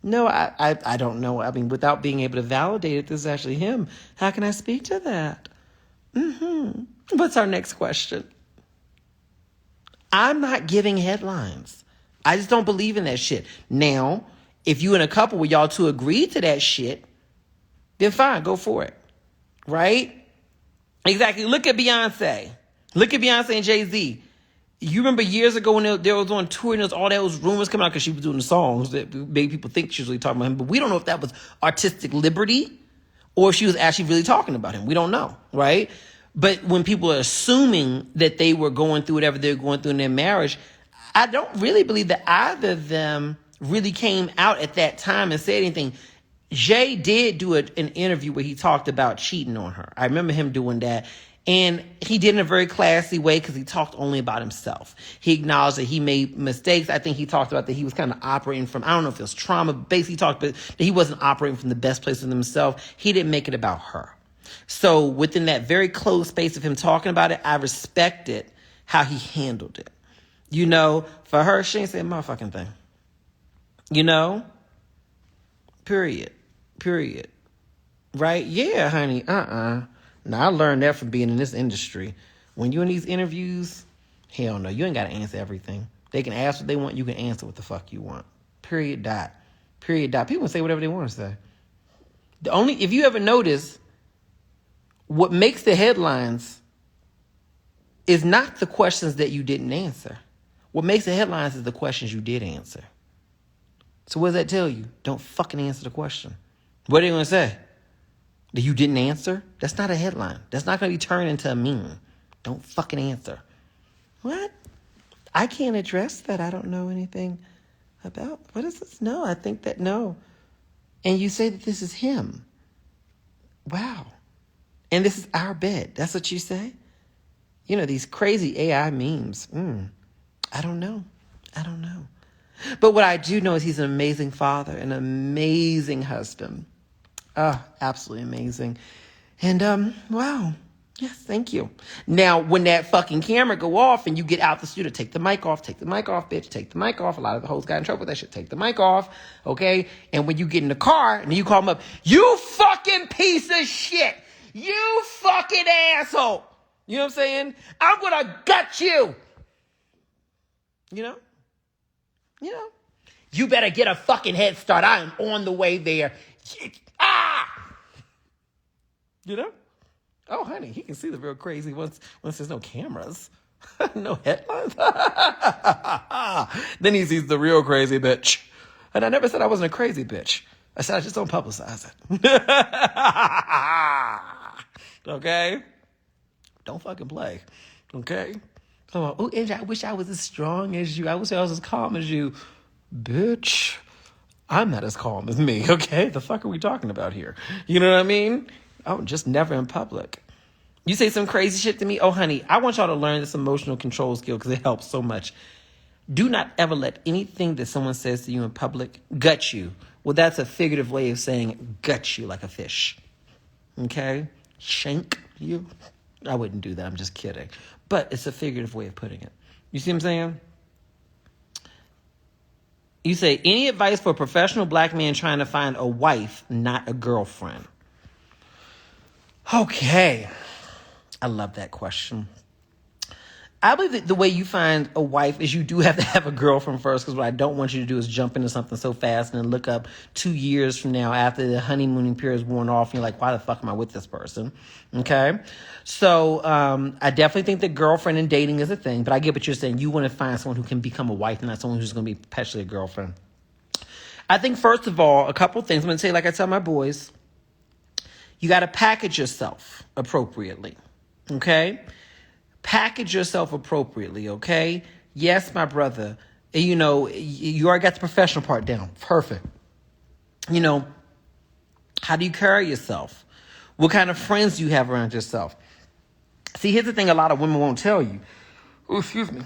No, I don't know. I mean, without being able to validate it, this is actually him. How can I speak to that? What's our next question? I'm not giving headlines. I just don't believe in that shit. Now, if you and a couple where y'all two agree to that shit, then fine, go for it. Right? Exactly. Look at Beyonce. Look at Beyonce and Jay-Z. You remember years ago when they was on tour and there was all those rumors coming out because she was doing the songs that made people think she was really talking about him. But we don't know if that was artistic liberty or if she was actually really talking about him. We don't know, right? But when people are assuming that they were going through whatever they're going through in their marriage, I don't really believe that either of them really came out at that time and said anything. Jay did do an interview where he talked about cheating on her. I remember him doing that. And he did it in a very classy way because he talked only about himself. He acknowledged that he made mistakes. I think he talked about that he was kind of operating from, I don't know if it was trauma. Basically, he talked about that he wasn't operating from the best place in himself. He didn't make it about her. So within that very close space of him talking about it, I respected how he handled it. You know, for her, she ain't saying a motherfucking thing. You know? Period. Right? Yeah, honey. Now, I learned that from being in this industry. When you're in these interviews, hell no, you ain't got to answer everything. They can ask what they want. You can answer what the fuck you want. Period. Dot. People can say whatever they want to say. If you ever notice, what makes the headlines is not the questions that you didn't answer. What makes the headlines is the questions you did answer. So what does that tell you? Don't fucking answer the question. What are they going to say? That you didn't answer? That's not a headline. That's not going to be turned into a meme. Don't fucking answer. What? I can't address that. I don't know anything about. What is this? No, I think that no. And you say that this is him. Wow. And this is our bed. That's what you say? You know, these crazy AI memes. I don't know. But what I do know is he's an amazing father, an amazing husband. Oh, absolutely amazing. And, wow. Yes, thank you. Now, when that fucking camera go off and you get out the studio, take the mic off, bitch, take the mic off. A lot of the hoes got in trouble with that shit. Take the mic off, okay? And when you get in the car and you call them up, you fucking piece of shit. You fucking asshole. You know what I'm saying? I'm gonna gut you. You know? You know? You better get a fucking head start. I am on the way there. Ah! You know? Oh, honey, he can see the real crazy once there's no cameras. No headlines. Then he sees the real crazy bitch. And I never said I wasn't a crazy bitch. I said I just don't publicize it. Okay? Don't fucking play. Okay? Oh, Angel, I wish I was as strong as you. I wish I was as calm as you. Bitch, I'm not as calm as me, okay? The fuck are we talking about here? You know what I mean? I'm just never in public. You say some crazy shit to me, oh, honey, I want y'all to learn this emotional control skill because it helps so much. Do not ever let anything that someone says to you in public gut you. Well, that's a figurative way of saying gut you like a fish. Okay? Shank you. I wouldn't do that. I'm just kidding. But it's a figurative way of putting it. You see what I'm saying? You say, any advice for a professional black man trying to find a wife, not a girlfriend? Okay. I love that question. I believe that the way you find a wife is you do have to have a girlfriend first, because what I don't want you to do is jump into something so fast and then look up 2 years from now after the honeymooning period is worn off and you're like, why the fuck am I with this person? Okay? So I definitely think that girlfriend and dating is a thing, but I get what you're saying. You want to find someone who can become a wife and not someone who's going to be perpetually a girlfriend. I think, first of all, a couple things. I'm going to say, like I tell my boys, you got to package yourself appropriately. Okay? Package yourself appropriately, okay? Yes, my brother. You know, you already got the professional part down. Perfect. You know, how do you carry yourself? What kind of friends do you have around yourself? See, here's the thing a lot of women won't tell you. Oh, excuse me.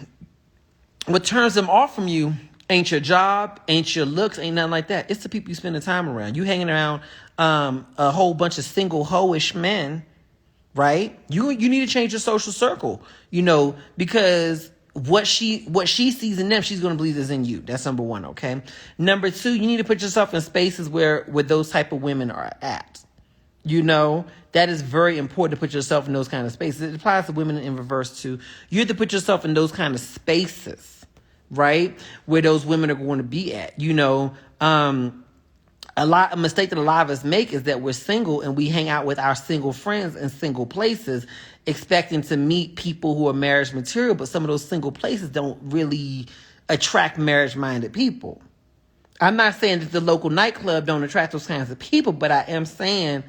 What turns them off from you ain't your job, ain't your looks, ain't nothing like that. It's the people you spend the time around. You hanging around a whole bunch of single hoish men, right? You need to change your social circle, you know, because what she sees in them, she's going to believe is in you. That's number one, okay? Number two, you need to put yourself in spaces where those type of women are at. You know, that is very important to put yourself in those kind of spaces. It applies to women in reverse too. You have to put yourself in those kind of spaces, right? Where those women are going to be at, you know. A mistake that a lot of us make is that we're single and we hang out with our single friends in single places, expecting to meet people who are marriage material, but some of those single places don't really attract marriage-minded people. I'm not saying that the local nightclub don't attract those kinds of people, but I am saying,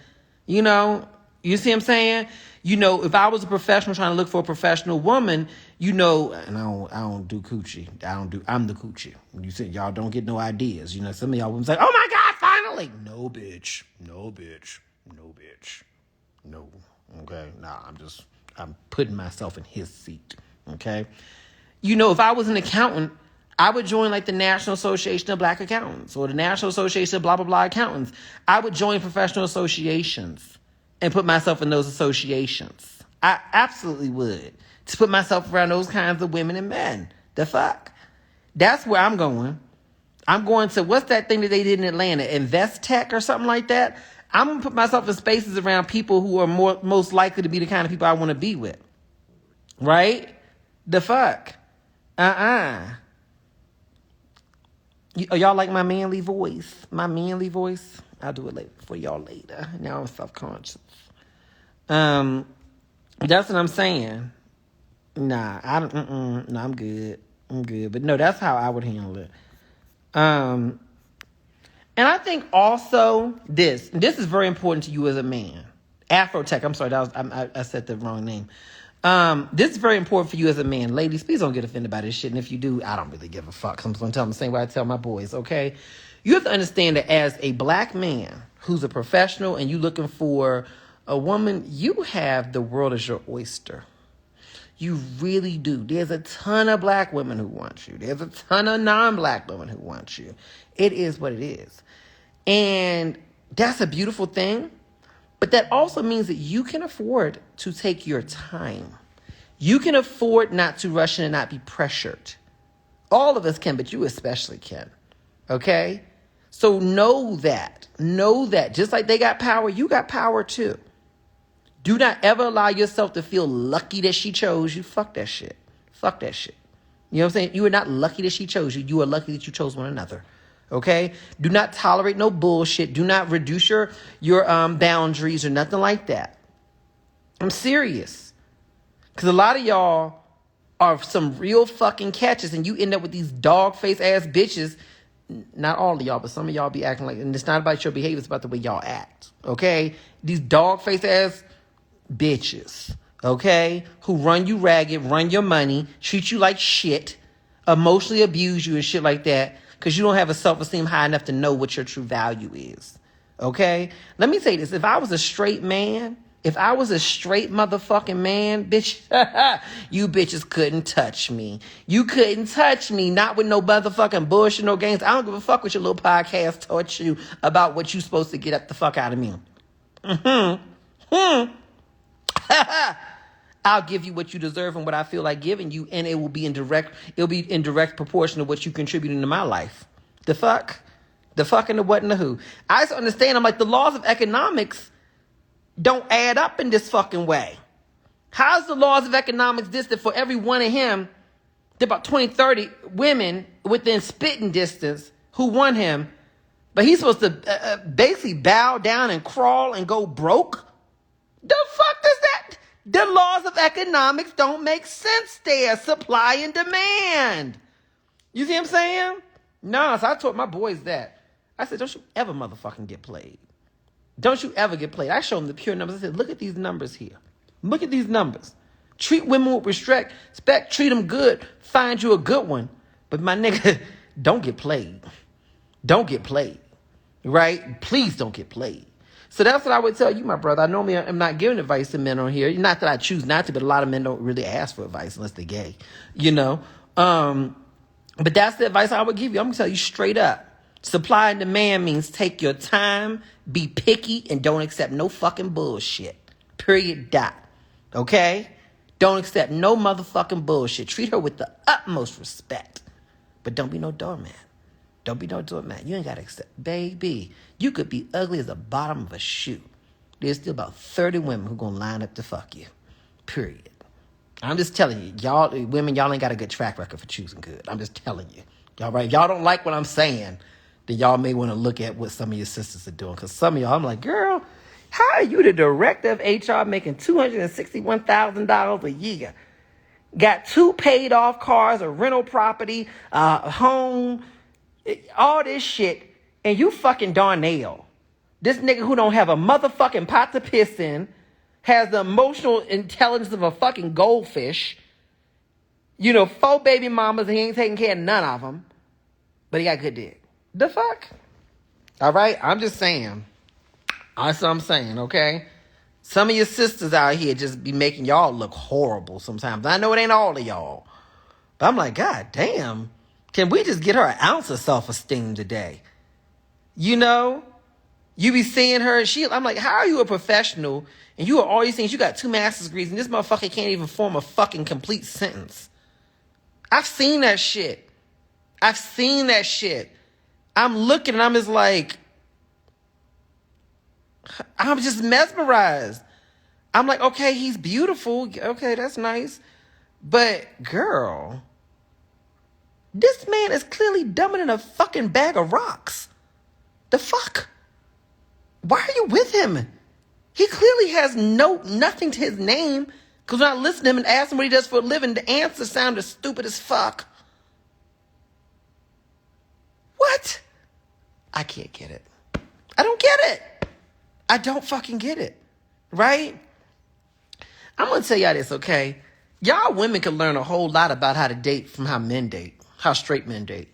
you know, you see what I'm saying? You know, if I was a professional trying to look for a professional woman, you know, and I don't do coochie. I'm the coochie. You said y'all don't get no ideas. You know, some of y'all women say, oh my God, finally. No, bitch. No, bitch. No, bitch. No. Okay. Nah, I'm putting myself in his seat. Okay. You know, if I was an accountant, I would join like the National Association of Black Accountants or the National Association of blah, blah, blah accountants. I would join professional associations and put myself in those associations. I absolutely would. To put myself around those kinds of women and men. The fuck? That's where I'm going. I'm going to, what's that thing that they did in Atlanta? Invest Tech or something like that? I'm going to put myself in spaces around people who are most likely to be the kind of people I want to be with. Right? The fuck? Y'all like my manly voice? My manly voice? I'll do it for y'all later. Now I'm self-conscious. That's what I'm saying. Nah, no, I'm good. But no, that's how I would handle it. And I think also this is very important to you as a man. Afrotech, I'm sorry, I said the wrong name. This is very important for you as a man. Ladies, please don't get offended by this shit. And if you do, I don't really give a fuck. I'm just going to tell them the same way I tell my boys, okay? You have to understand that as a black man who's a professional and you looking for a woman, you have the world as your oyster. You really do. There's a ton of black women who want you. There's a ton of non-black women who want you. It is what it is. And that's a beautiful thing. But that also means that you can afford to take your time. You can afford not to rush in and not be pressured. All of us can, but you especially can. Okay? So know that. Know that. Just like they got power, you got power too. Do not ever allow yourself to feel lucky that she chose you. Fuck that shit. Fuck that shit. You know what I'm saying? You are not lucky that she chose you. You are lucky that you chose one another. Okay? Do not tolerate no bullshit. Do not reduce your boundaries or nothing like that. I'm serious. Because a lot of y'all are some real fucking catches and you end up with these dog-faced ass bitches. Not all of y'all, but some of y'all be acting like, and it's not about your behavior, it's about the way y'all act. Okay? These dog-faced ass bitches, okay, who run you ragged, run your money, treat you like shit, emotionally abuse you and shit like that, because you don't have a self-esteem high enough to know what your true value is. Okay? Let me say this. If I was a straight man, if I was a straight motherfucking man, bitch, you bitches couldn't touch me. You couldn't touch me, not with no motherfucking bullshit, no games. I don't give a fuck what your little podcast taught you about what you supposed to get up the fuck out of me. I'll give you what you deserve and what I feel like giving you, and it'll be in direct proportion to what you contribute into my life. The fuck? The fuck and the what and the who. I just understand, I'm like, the laws of economics don't add up in this fucking way. How's the laws of economics this that for every one of him, there about 20, 30 women within spitting distance who want him, but he's supposed to basically bow down and crawl and go broke? The fuck does that? The laws of economics don't make sense there. Supply and demand. You see what I'm saying? No, so I told my boys that. I said, don't you ever motherfucking get played. Don't you ever get played. I showed them the pure numbers. I said, look at these numbers here. Look at these numbers. Treat women with respect. Treat them good. Find you a good one. But my nigga, don't get played. Don't get played. Right? Please don't get played. So that's what I would tell you, my brother. I normally am not giving advice to men on here. Not that I choose not to, but a lot of men don't really ask for advice unless they're gay. You know? But that's the advice I would give you. I'm going to tell you straight up. Supply and demand means take your time, be picky, and don't accept no fucking bullshit. Period. Dot. Okay? Don't accept no motherfucking bullshit. Treat her with the utmost respect. But don't be no doormat. Don't be no doormat. You ain't got to accept. Baby, you could be ugly as the bottom of a shoe. There's still about 30 women who going to line up to fuck you. Period. I'm just telling you. Y'all, women, y'all ain't got a good track record for choosing good. I'm just telling you. Y'all right? Y'all don't like what I'm saying. Then y'all may want to look at what some of your sisters are doing. Because some of y'all, I'm like, girl, how are you the director of HR making $261,000 a year? Got 2 paid off cars, a rental property, a home, all this shit, and you fucking Darnell. This nigga who don't have a motherfucking pot to piss in, has the emotional intelligence of a fucking goldfish, 4 baby mamas, and he ain't taking care of none of them, but he got good dick. The fuck? All right? I'm just saying. That's what I'm saying, okay? Some of your sisters out here just be making y'all look horrible sometimes. I know it ain't all of y'all. But I'm like, God damn. Can we just get her an ounce of self-esteem today? You be seeing her, I'm like, how are you a professional and you are all these things? You got 2 master's degrees and this motherfucker can't even form a fucking complete sentence. I've seen that shit. I'm looking and I'm just like, I'm just mesmerized. I'm like, okay, he's beautiful. Okay, that's nice. But girl, this man is clearly dumber than a fucking bag of rocks. The fuck? Why are you with him? He clearly has nothing to his name. Because when I listen to him and ask him what he does for a living, the answer sounded stupid as fuck. What? I can't get it. I don't get it. I don't fucking get it. Right? I'm going to tell y'all this, okay? Y'all women can learn a whole lot about how to date from how men date. How straight men date.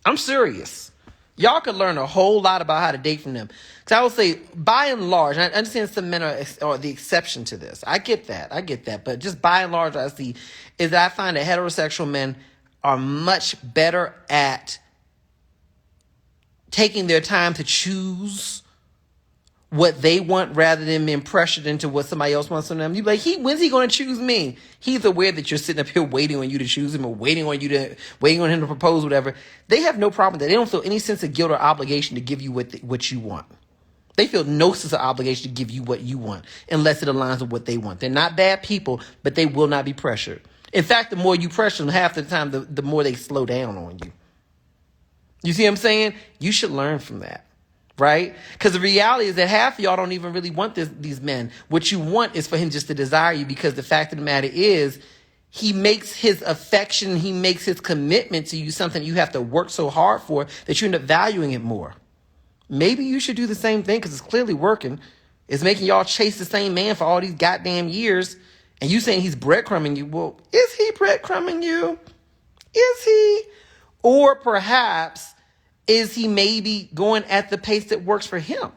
I'm serious. Y'all can learn a whole lot about how to date from them. Because I would say, by and large, and I understand some men are the exception to this. I get that. But just by and large, I see, is that I find that heterosexual men are much better at taking their time to choose what they want rather than being pressured into what somebody else wants from them. You like, when's he going to choose me? He's aware that you're sitting up here waiting on you to choose him or waiting on him to propose, whatever. They have no problem with that. They don't feel any sense of guilt or obligation to give you what you want. They feel no sense of obligation to give you what you want unless it aligns with what they want. They're not bad people, but they will not be pressured. In fact, the more you pressure them, half the time, the more they slow down on you. You see what I'm saying? You should learn from that. Right? Because the reality is that half of y'all don't even really want these men. What you want is for him just to desire you, because the fact of the matter is he makes his affection, he makes his commitment to you something you have to work so hard for that you end up valuing it more. Maybe you should do the same thing because it's clearly working. It's making y'all chase the same man for all these goddamn years. And you saying he's breadcrumbing you. Well, is he breadcrumbing you? Is he? Or perhaps is he maybe going at the pace that works for him?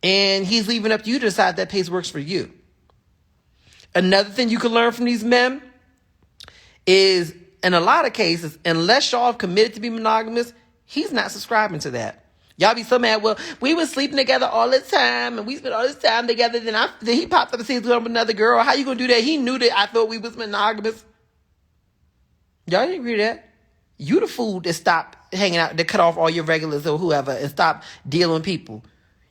And he's leaving up to you to decide that pace works for you. Another thing you can learn from these men is, in a lot of cases, unless y'all have committed to be monogamous, he's not subscribing to that. Y'all be so mad, well, we were sleeping together all the time, and we spent all this time together, then he popped up and said he's with another girl. How you going to do that? He knew that I thought we was monogamous. Y'all didn't agree to that. You the fool that stopped hanging out, that cut off all your regulars or whoever and stop dealing with people.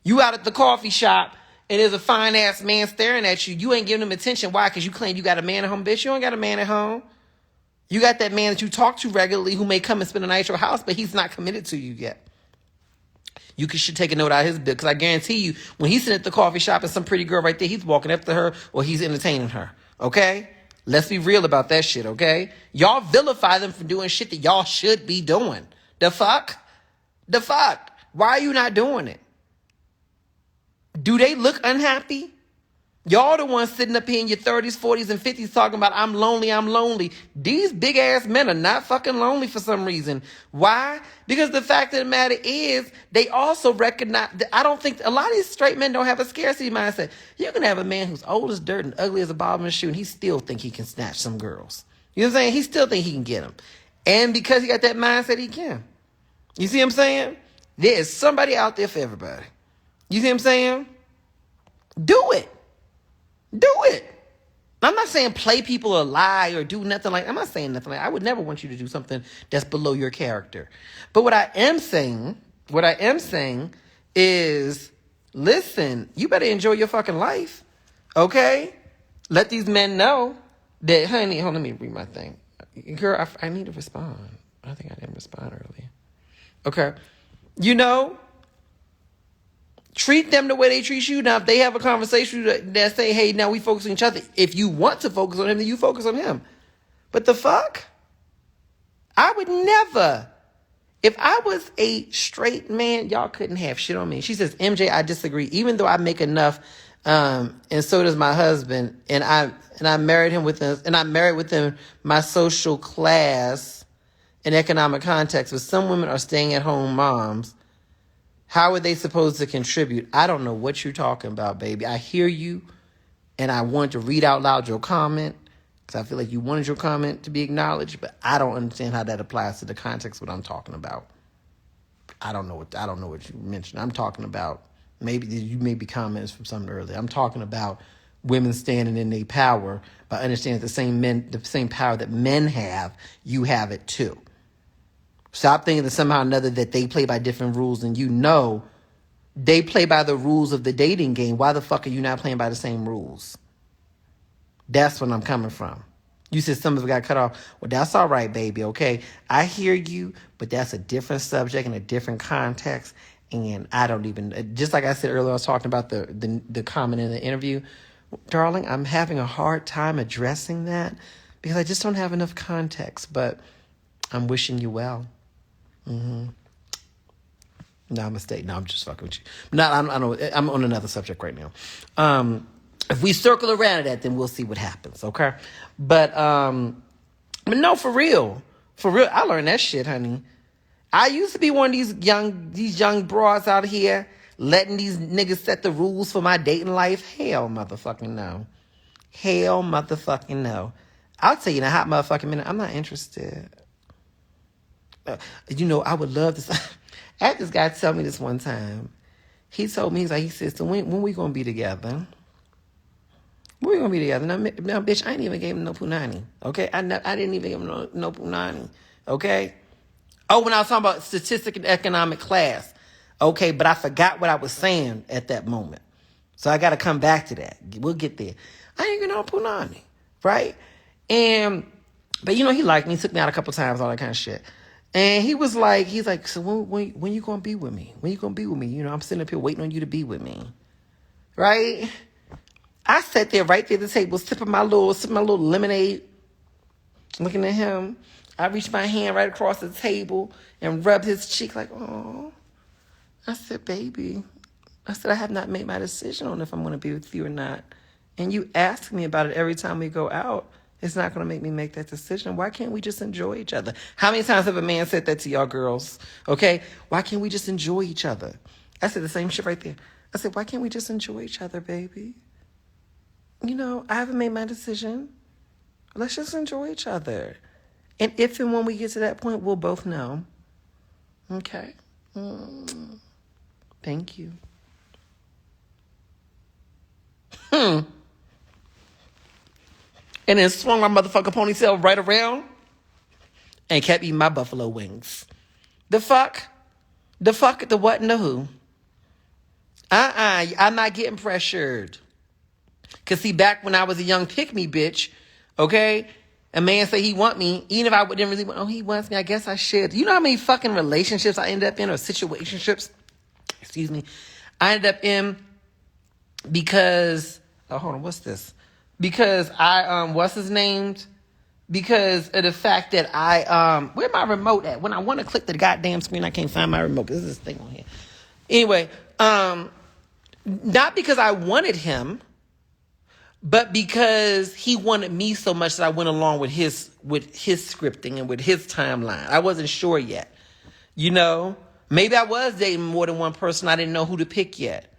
You out at the coffee shop and there's a fine ass man staring at you. You ain't giving him attention. Why? Because you claim you got a man at home. Bitch, you ain't got a man at home. You got that man that you talk to regularly who may come and spend a night at your house, but he's not committed to you yet. You should take a note out of his bill, because I guarantee you, when he's sitting at the coffee shop and some pretty girl right there, he's walking up to her or he's entertaining her. Okay? Let's be real about that shit, okay? Y'all vilify them for doing shit that y'all should be doing. The fuck? The fuck? Why are you not doing it? Do they look unhappy? Y'all the ones sitting up here in your 30s, 40s, and 50s talking about, I'm lonely, I'm lonely. These big ass men are not fucking lonely for some reason. Why? Because the fact of the matter is, they also recognize that I don't think a lot of these straight men don't have a scarcity mindset. You can have a man who's old as dirt and ugly as a bottom of a shoe, and he still think he can snatch some girls. You know what I'm saying? He still think he can get them. And because he got that mindset, he can. You see what I'm saying? There is somebody out there for everybody. You see what I'm saying? Do it. Do it. I'm not saying play people or lie or do nothing like, I'm not saying nothing like, I would never want you to do something that's below your character. But what I am saying is, listen, you better enjoy your fucking life. Okay? Let these men know that, honey, hold on, let me read my thing. Girl, I need to respond. I think I didn't respond earlier. Okay. You know, treat them the way they treat you. Now, if they have a conversation that say, hey, now we focus on each other. If you want to focus on him, then you focus on him. But the fuck? I would never. If I was a straight man, y'all couldn't have shit on me. She says, MJ, I disagree. Even though I make enough, and so does my husband, and I married him within my social class and economic context, but some women are staying at home moms. How are they supposed to contribute? I don't know what you're talking about, baby. I hear you, and I want to read out loud your comment because I feel like you wanted your comment to be acknowledged, but I don't understand how that applies to the context of what I'm talking about. I don't know what you mentioned. I'm talking about maybe comments from something earlier. I'm talking about women standing in their power by understanding the same power that men have, you have it too. Stop thinking that somehow or another that they play by different rules, and you know they play by the rules of the dating game. Why the fuck are you not playing by the same rules? That's what I'm coming from. You said some of it got cut off. Well, that's all right, baby, okay? I hear you, but that's a different subject and a different context, and I don't even... Just like I said earlier, I was talking about the comment in the interview. Darling, I'm having a hard time addressing that because I just don't have enough context, but I'm wishing you well. Mm-hmm. Namaste. No, I'm just fucking with you. I'm on another subject right now. If we circle around that, then we'll see what happens. Okay. But no, for real, I learned that shit, honey. I used to be one of these young broads out here letting these niggas set the rules for my dating life. Hell motherfucking no. Hell motherfucking no. I'll tell you in a hot motherfucking minute, I'm not interested. I would love to. I had this guy tell me this one time. He told me, he said, so when we gonna be together? When we gonna be together? Now, bitch, I ain't even gave him no punani. Okay, I didn't even give him no punani. Okay. Oh, when I was talking about statistics and economic class. Okay, but I forgot what I was saying at that moment. So I got to come back to that. We'll get there. I ain't gonna punani, right? But he liked me. He took me out a couple times, all that kind of shit. And he's like, so when you gonna be with me? When you gonna be with me? I'm sitting up here waiting on you to be with me, right? I sat there right there at the table, sipping my little lemonade, looking at him. I reached my hand right across the table and rubbed his cheek like, oh. I said, baby, I said, I have not made my decision on if I'm going to be with you or not. And you ask me about it every time we go out. It's not going to make me make that decision. Why can't we just enjoy each other? How many times have a man said that to y'all girls? Okay? Why can't we just enjoy each other? I said the same shit right there. I said, why can't we just enjoy each other, baby? I haven't made my decision. Let's just enjoy each other. And if and when we get to that point, we'll both know. Okay? Thank you. And then swung my motherfucking ponytail right around and kept eating my buffalo wings. The fuck? The what and the who? I'm not getting pressured. Because see, back when I was a young pick-me bitch, okay, a man say he want me, even if I didn't really want, he wants me, I guess I should. You know how many fucking relationships I ended up in, or situationships? Excuse me. I ended up in because, hold on, what's this? Because what's his name? Because of the fact that where my remote at? When I want to click the goddamn screen, I can't find my remote. This is this thing on here. Anyway, not because I wanted him, but because he wanted me so much that I went along with his scripting and with his timeline. I wasn't sure yet. Maybe I was dating more than one person. I didn't know who to pick yet.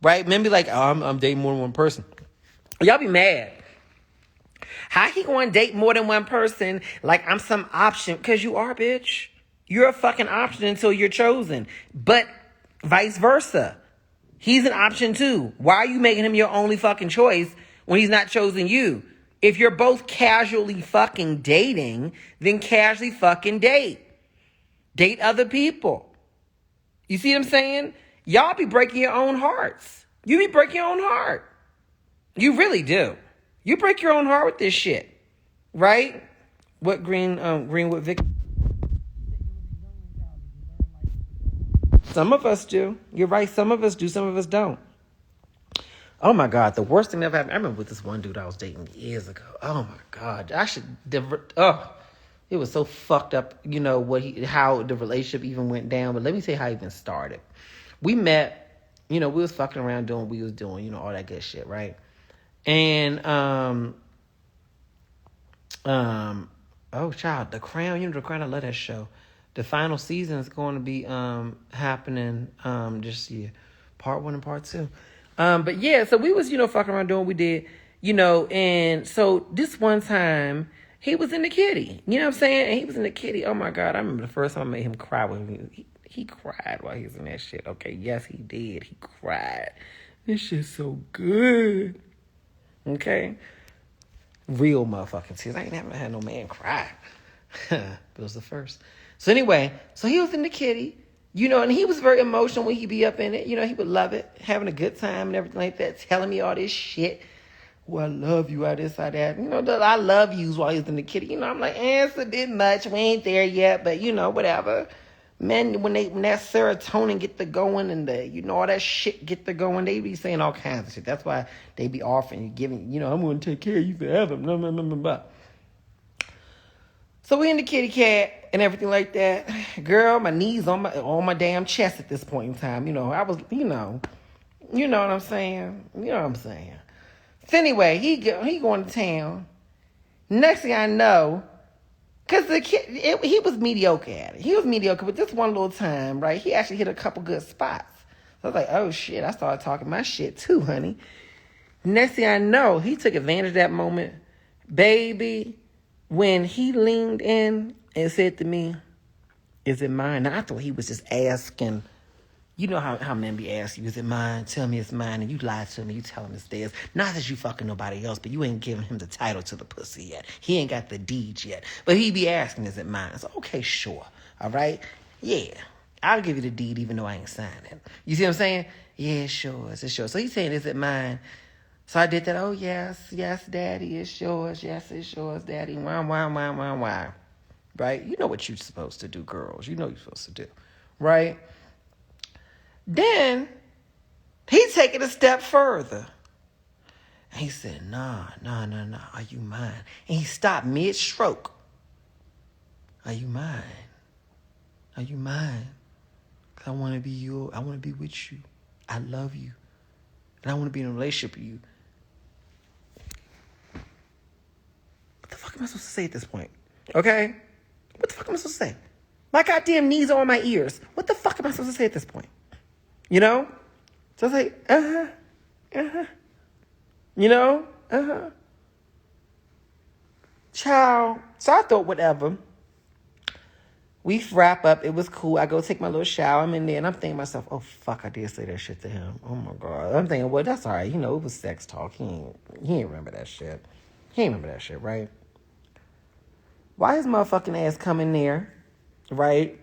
Right? Maybe I'm dating more than one person. Y'all be mad. How he going to date more than one person like I'm some option? Because you are, bitch. You're a fucking option until you're chosen. But vice versa. He's an option too. Why are you making him your only fucking choice when he's not chosen you? If you're both casually fucking dating, then casually fucking date. Date other people. You see what I'm saying? Y'all be breaking your own hearts. You be breaking your own heart. You really do. You break your own heart with this shit. Right? What Greenwood Vic? Some of us do. You're right. Some of us do. Some of us don't. Oh my God. The worst thing that ever happened. I remember with this one dude I was dating years ago. Oh my God. It was so fucked up, how the relationship even went down. But let me tell you how it even started. We met, we was fucking around doing what we was doing, all that good shit, right? And, oh, child, The Crown, The Crown, I love that show. The final season is going to be happening this year. Part 1 and Part 2. But yeah, so we was, fucking around doing what we did, and so this one time, he was in the kitty. You know what I'm saying? And he was in the kitty. Oh my God. I remember the first time I made him cry with me. He cried while he was in that shit. Okay, yes, he did. He cried. This shit's so good. Okay? Real motherfucking tears. I ain't never had no man cry. But it was the first. So anyway, so he was in the kitty, and he was very emotional when he be up in it. He would love it, having a good time and everything like that, telling me all this shit. Well, I love you, I this, I that. I love yous while he's in the kitty. I'm like, it's a bit much. We ain't there yet, but, whatever. Men, when that serotonin get to going and all that shit get to going, they be saying all kinds of shit. That's why they be offering, giving, I'm going to take care of you forever. Blah, blah, blah, blah, blah. So we in the kitty cat and everything like that. Girl, my knees on my damn chest at this point in time. I was, you know what I'm saying? You know what I'm saying? So anyway, he going to town. Next thing I know, because the kid, he was mediocre at it. He was mediocre, but this one little time, right, he actually hit a couple good spots. So I was like, oh shit, I started talking my shit too, honey. Next thing I know, he took advantage of that moment. Baby, when he leaned in and said to me, is it mine? Now, I thought he was just asking You know how men be asking you, is it mine? Tell me it's mine. And you lie to him, you tell him it's theirs. Not that you fucking nobody else, but you ain't giving him the title to the pussy yet. He ain't got the deeds yet. But he be asking, is it mine? So, okay, sure. All right? Yeah. I'll give you the deed even though I ain't signed it. You see what I'm saying? Yeah, it's yours. It's yours. So he's saying, is it mine? So I did that. Oh, yes, daddy, it's yours. Yes, it's yours, daddy. Why. Right? You know what you're supposed to do, girls. You know what you're supposed to do. Right? Then he take it a step further. And he said, nah, are you mine? And he stopped mid-stroke. Are you mine? Are you mine? Because I want to be you. I want to be with you. I love you. And I want to be in a relationship with you. What the fuck am I supposed to say at this point? Okay? What the fuck am I supposed to say? My goddamn knees are on my ears. What the fuck am I supposed to say at this point? You know? So I was like, You know? Ciao. So I thought, whatever. We wrap up. It was cool. I go take my little shower. I'm in there, and I'm thinking to myself, oh, fuck, I did say that shit to him. Oh, my God. I'm thinking, well, that's all right. You know, it was sex talk. He ain't remember that shit. He ain't remember that shit, right? Why his motherfucking ass come in there, right?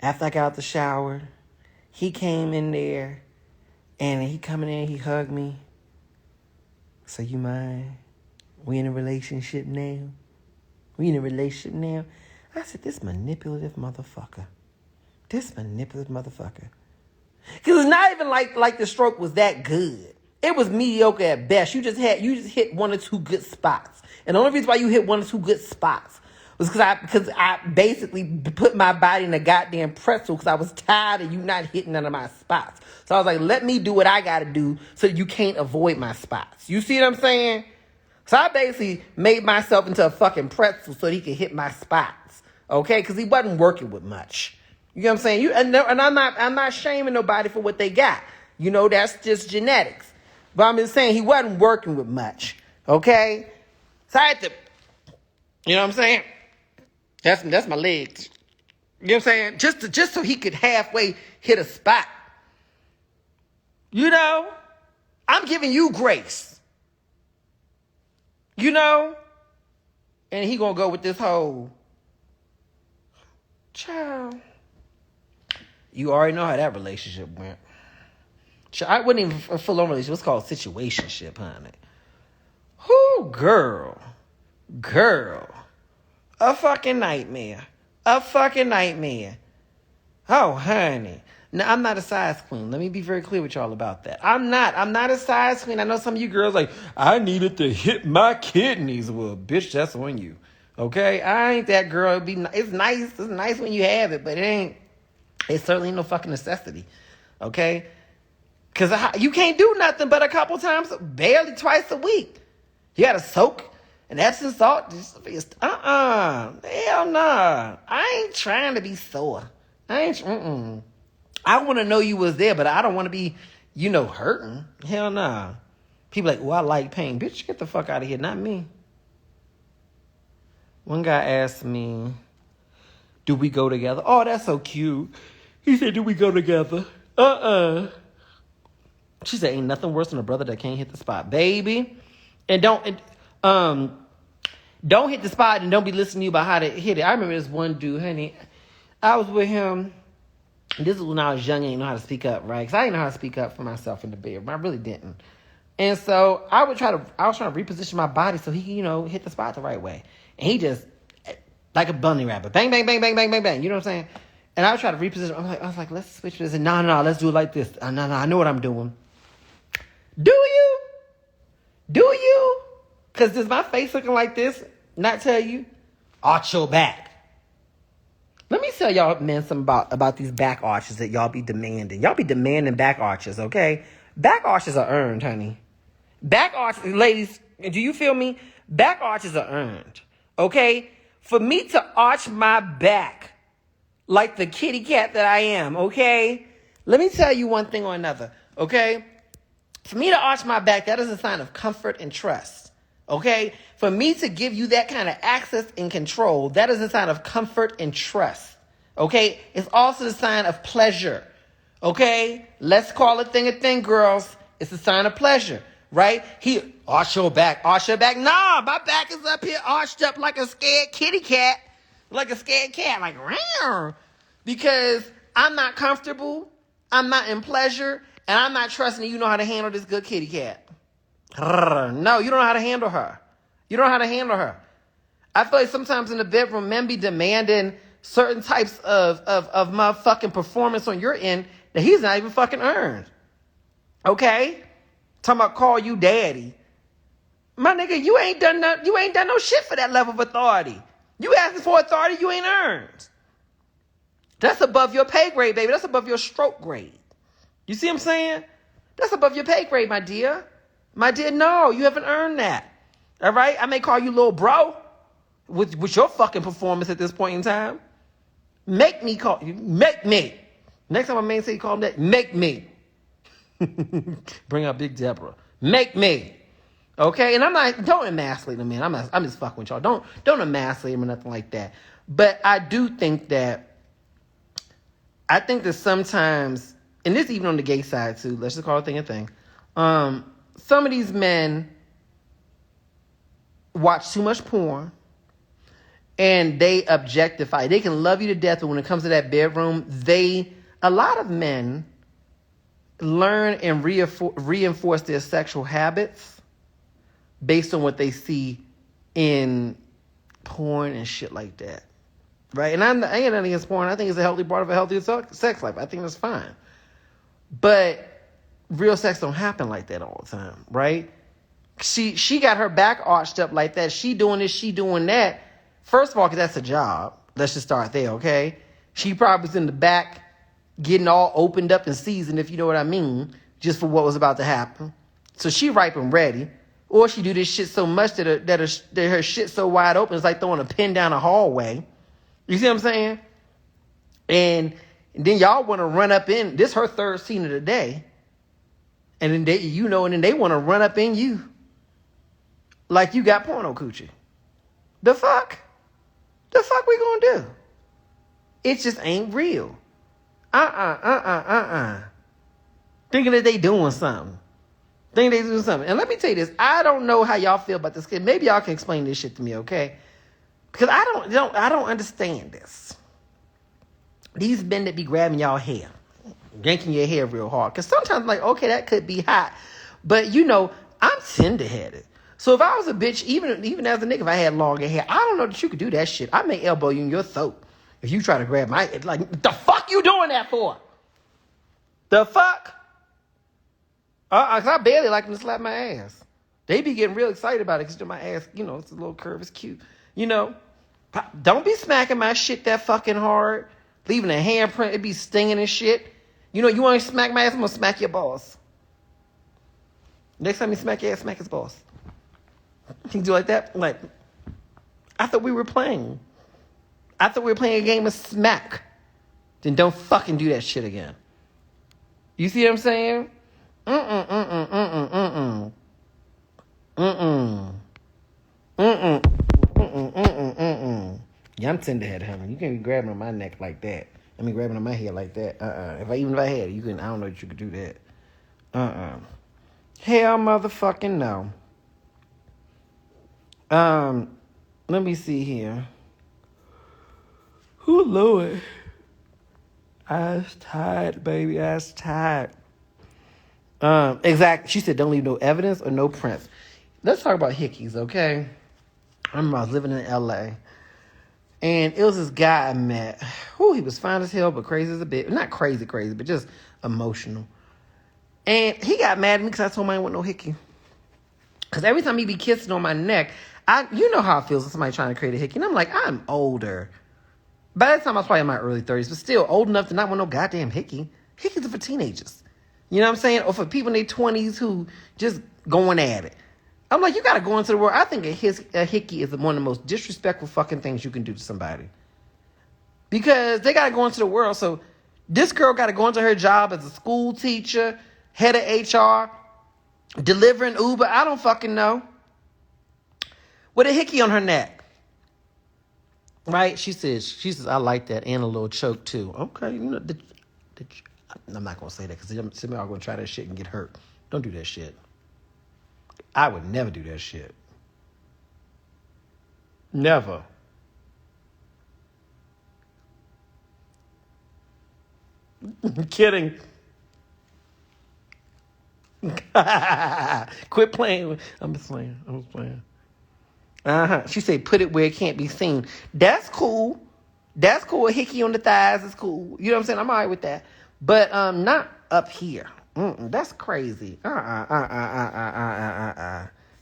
After I got out the shower, he came in there, and he coming in, he hugged me. So you mind? We in a relationship now? I said, this manipulative motherfucker. Because it's not even like the stroke was that good. It was mediocre at best. You just hit one or two good spots. And the only reason why you hit one or two good spots was because I basically put my body in a goddamn pretzel because I was tired of you not hitting none of my spots. So I was like, let me do what I got to do so you can't avoid my spots. You see what I'm saying? So I basically made myself into a fucking pretzel so he could hit my spots. Okay? Because he wasn't working with much. You know what I'm saying? And I'm not shaming nobody for what they got. You know, that's just genetics. But I'm just saying he wasn't working with much. Okay? So I had to, you know what I'm saying? That's my legs. You know what I'm saying? Just so he could halfway hit a spot. You know? I'm giving you grace. You know? And he gonna go with this whole child. You already know how that relationship went. I wasn't even a full-on relationship. It was called situationship, honey. Whoo, girl. A fucking nightmare. Oh, honey. Now, I'm not a size queen. Let me be very clear with y'all about that. I'm not a size queen. I know some of you girls like, I needed to hit my kidneys. Well, bitch, that's on you. Okay? I ain't that girl. It's nice. It's nice when you have it, but it certainly ain't no fucking necessity. Okay? Because you can't do nothing but a couple times, barely twice a week. You got to soak and Epsom salt. Hell nah. I ain't trying to be sore. I want to know you was there, but I don't want to be, hurting. Hell nah. People like, I like pain. Bitch, get the fuck out of here. Not me. One guy asked me, do we go together? Oh, that's so cute. He said, do we go together? She said, ain't nothing worse than a brother that can't hit the spot, baby. And don't hit the spot and don't be listening to you about how to hit it. I remember this one dude, honey. I was with him. This is when I was young and I didn't know how to speak up, right? Because I didn't know how to speak up for myself in the bedroom. I really didn't. And so I was trying to reposition my body so he, hit the spot the right way. And he just, like a bunny rabbit, bang, bang, bang, bang, bang, bang, bang. You know what I'm saying? And I was trying to reposition. I was like, let's switch this. And no, let's do it like this. No, I know what I'm doing. Do you? Because does my face looking like this not tell you? Arch your back. Let me tell y'all, men, something about these back arches that y'all be demanding. Y'all be demanding back arches, okay? Back arches are earned, honey. Back arches, ladies, do you feel me? Back arches are earned, okay? For me to arch my back like the kitty cat that I am, okay? Let me tell you one thing or another, okay? For me to arch my back, that is a sign of comfort and trust, okay? For me to give you that kind of access and control, that is a sign of comfort and trust, okay? It's also a sign of pleasure, Okay? Let's call a thing, girls. It's a sign of pleasure, right? He arch your back. Nah, my back is up here arched up like a scared kitty cat. Like a scared cat. Like, round. Because I'm not comfortable. I'm not in pleasure. And I'm not trusting you know how to handle this good kitty cat. No, you don't know how to handle her. You don't know how to handle her. I feel like sometimes in the bedroom, men be demanding certain types of motherfucking performance on your end that he's not even fucking earned. Okay? Talking about call you daddy. My nigga, you ain't done no shit for that level of authority. You asking for authority you ain't earned. That's above your pay grade, baby. That's above your stroke grade. You see what I'm saying? That's above your pay grade, my dear. My dear, no, you haven't earned that. All right? I may call you little bro with your fucking performance at this point in time. Make me call you. Make me. Next time my man say you call him that, make me. Bring out Big Deborah. Make me. Okay? And don't emasculate the man. I'm just fucking with y'all. Don't emasculate him or nothing like that. But I do think that sometimes, and this even on the gay side too, let's just call it a thing. Some of these men watch too much porn and they objectify. They can love you to death, but when it comes to that bedroom, a lot of men learn and reinforce their sexual habits based on what they see in porn and shit like that. Right? And I ain't nothing against porn. I think it's a healthy part of a healthy sex life. I think that's fine. But real sex don't happen like that all the time, right? She got her back arched up like that. She doing this, she doing that. First of all, because that's a job. Let's just start there, okay? She probably was in the back getting all opened up and seasoned, if you know what I mean, just for what was about to happen. So she ripe and ready. Or she do this shit so much that her shit so wide open, it's like throwing a pin down a hallway. You see what I'm saying? And then y'all want to run up in, this her third scene of the day. And then they want to run up in you like you got porno coochie. The fuck? The fuck we gonna do? It just ain't real. Thinking that they doing something. And let me tell you this. I don't know how y'all feel about this kid. Maybe y'all can explain this shit to me, okay? Because I don't understand this. These men that be grabbing y'all hair, yanking your hair real hard. Because sometimes I'm like, okay, that could be hot. But, I'm tender-headed. So if I was a bitch, even as a nigga, if I had longer hair, I don't know that you could do that shit. I may elbow you in your throat if you try to grab my, like, the fuck you doing that for? The fuck? Cause I barely like them to slap my ass. They be getting real excited about it because my ass, it's a little curve, it's cute. Don't be smacking my shit that fucking hard. Leaving a handprint, it be stinging and shit. You want to smack my ass, I'm going to smack your boss. Next time you smack your ass, smack his boss. Can you do like that? Like, I thought we were playing. I thought we were playing a game of smack. Then don't fucking do that shit again. You see what I'm saying? Yeah, I'm tender-headed, honey. You can't be grabbing on my neck like that. Grabbing on my hair like that. If I had it, I don't know that you could do that. Hell motherfucking no. Let me see here. Who Lord? Ass tired, baby. Ass tired. Exactly. She said, don't leave no evidence or no prints. Let's talk about hickeys, okay? I remember I was living in L.A. And it was this guy I met. He was fine as hell, but crazy as a bit. Not crazy, but just emotional. And he got mad at me because I told him I didn't want no hickey. Because every time he be kissing on my neck, you know how it feels when somebody trying to create a hickey. And I'm like, I'm older. By that time, I was probably in my early 30s, but still old enough to not want no goddamn hickey. Hickeys are for teenagers. You know what I'm saying? Or for people in their 20s who just going at it. I'm like, you got to go into the world. I think a hickey is one of the most disrespectful fucking things you can do to somebody. Because they got to go into the world. So this girl got to go into her job as a school teacher, head of HR, delivering Uber. I don't fucking know. With a hickey on her neck. Right? She says, I like that. And a little choke too. Okay. I'm not going to say that because some of y'all going to try that shit and get hurt. Don't do that shit. I would never do that shit. Never. I'm kidding. Quit playing. I'm just playing. She said, put it where it can't be seen. That's cool. That's cool. A hickey on the thighs is cool. You know what I'm saying? I'm all right with that. But not up here. That's crazy.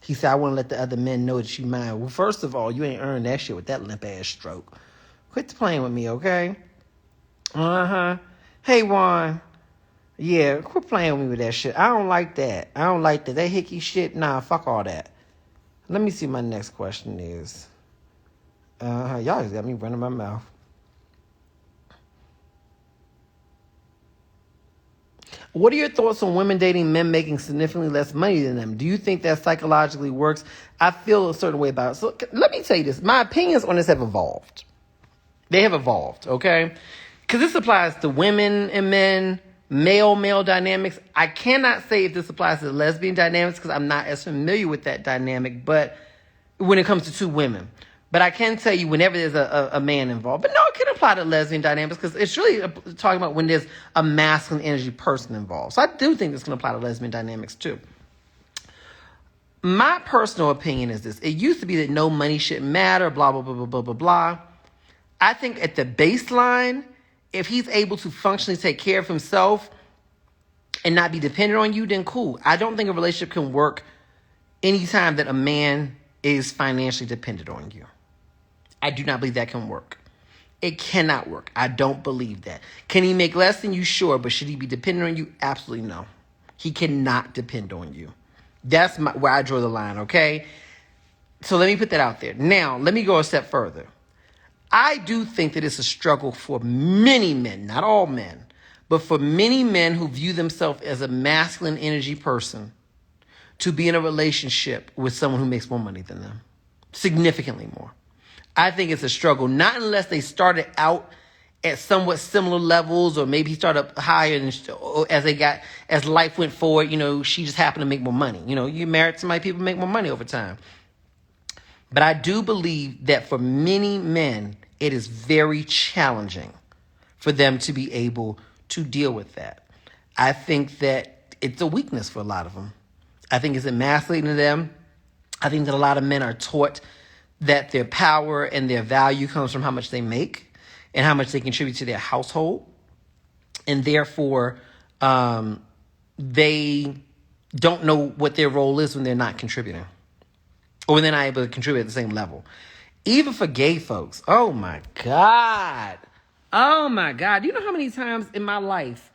He said, I want to let the other men know that you mine. Well, first of all, you ain't earned that shit with that limp ass stroke. Quit playing with me, okay? Hey, Juan. Yeah, quit playing with me with that shit. I don't like that. That hickey shit, nah, fuck all that. Let me see what my next question is. Y'all just got me running my mouth. What are your thoughts on women dating men making significantly less money than them? Do you think that psychologically works? I feel a certain way about it. So let me tell you this. My opinions on this have evolved. They have evolved, okay? Because this applies to women and men, male dynamics. I cannot say if this applies to the lesbian dynamics because I'm not as familiar with that dynamic, but when it comes to two women. But I can tell you whenever there's a man involved. But no, it can apply to lesbian dynamics because it's really talking about when there's a masculine energy person involved. So I do think this can apply to lesbian dynamics too. My personal opinion is this. It used to be that no money shouldn't matter, blah, blah, blah, blah, blah, blah, blah. I think at the baseline, if he's able to functionally take care of himself and not be dependent on you, then cool. I don't think a relationship can work anytime that a man is financially dependent on you. I do not believe that can work. It cannot work. I don't believe that. Can he make less than you? Sure. But should he be dependent on you? Absolutely no. He cannot depend on you. That's where I draw the line, okay? So let me put that out there. Now, let me go a step further. I do think that it's a struggle for many men, not all men, but for many men who view themselves as a masculine energy person to be in a relationship with someone who makes more money than them. Significantly more. I think it's a struggle, not unless they started out at somewhat similar levels, or maybe he started up higher and as life went forward, she just happened to make more money. You married somebody, people make more money over time. But I do believe that for many men, it is very challenging for them to be able to deal with that. I think that it's a weakness for a lot of them. I think it's emasculating to them. I think that a lot of men are taught that their power and their value comes from how much they make and how much they contribute to their household. And therefore, they don't know what their role is when they're not contributing or when they're not able to contribute at the same level. Even for gay folks. Oh, my God. Oh, my God. You know how many times in my life,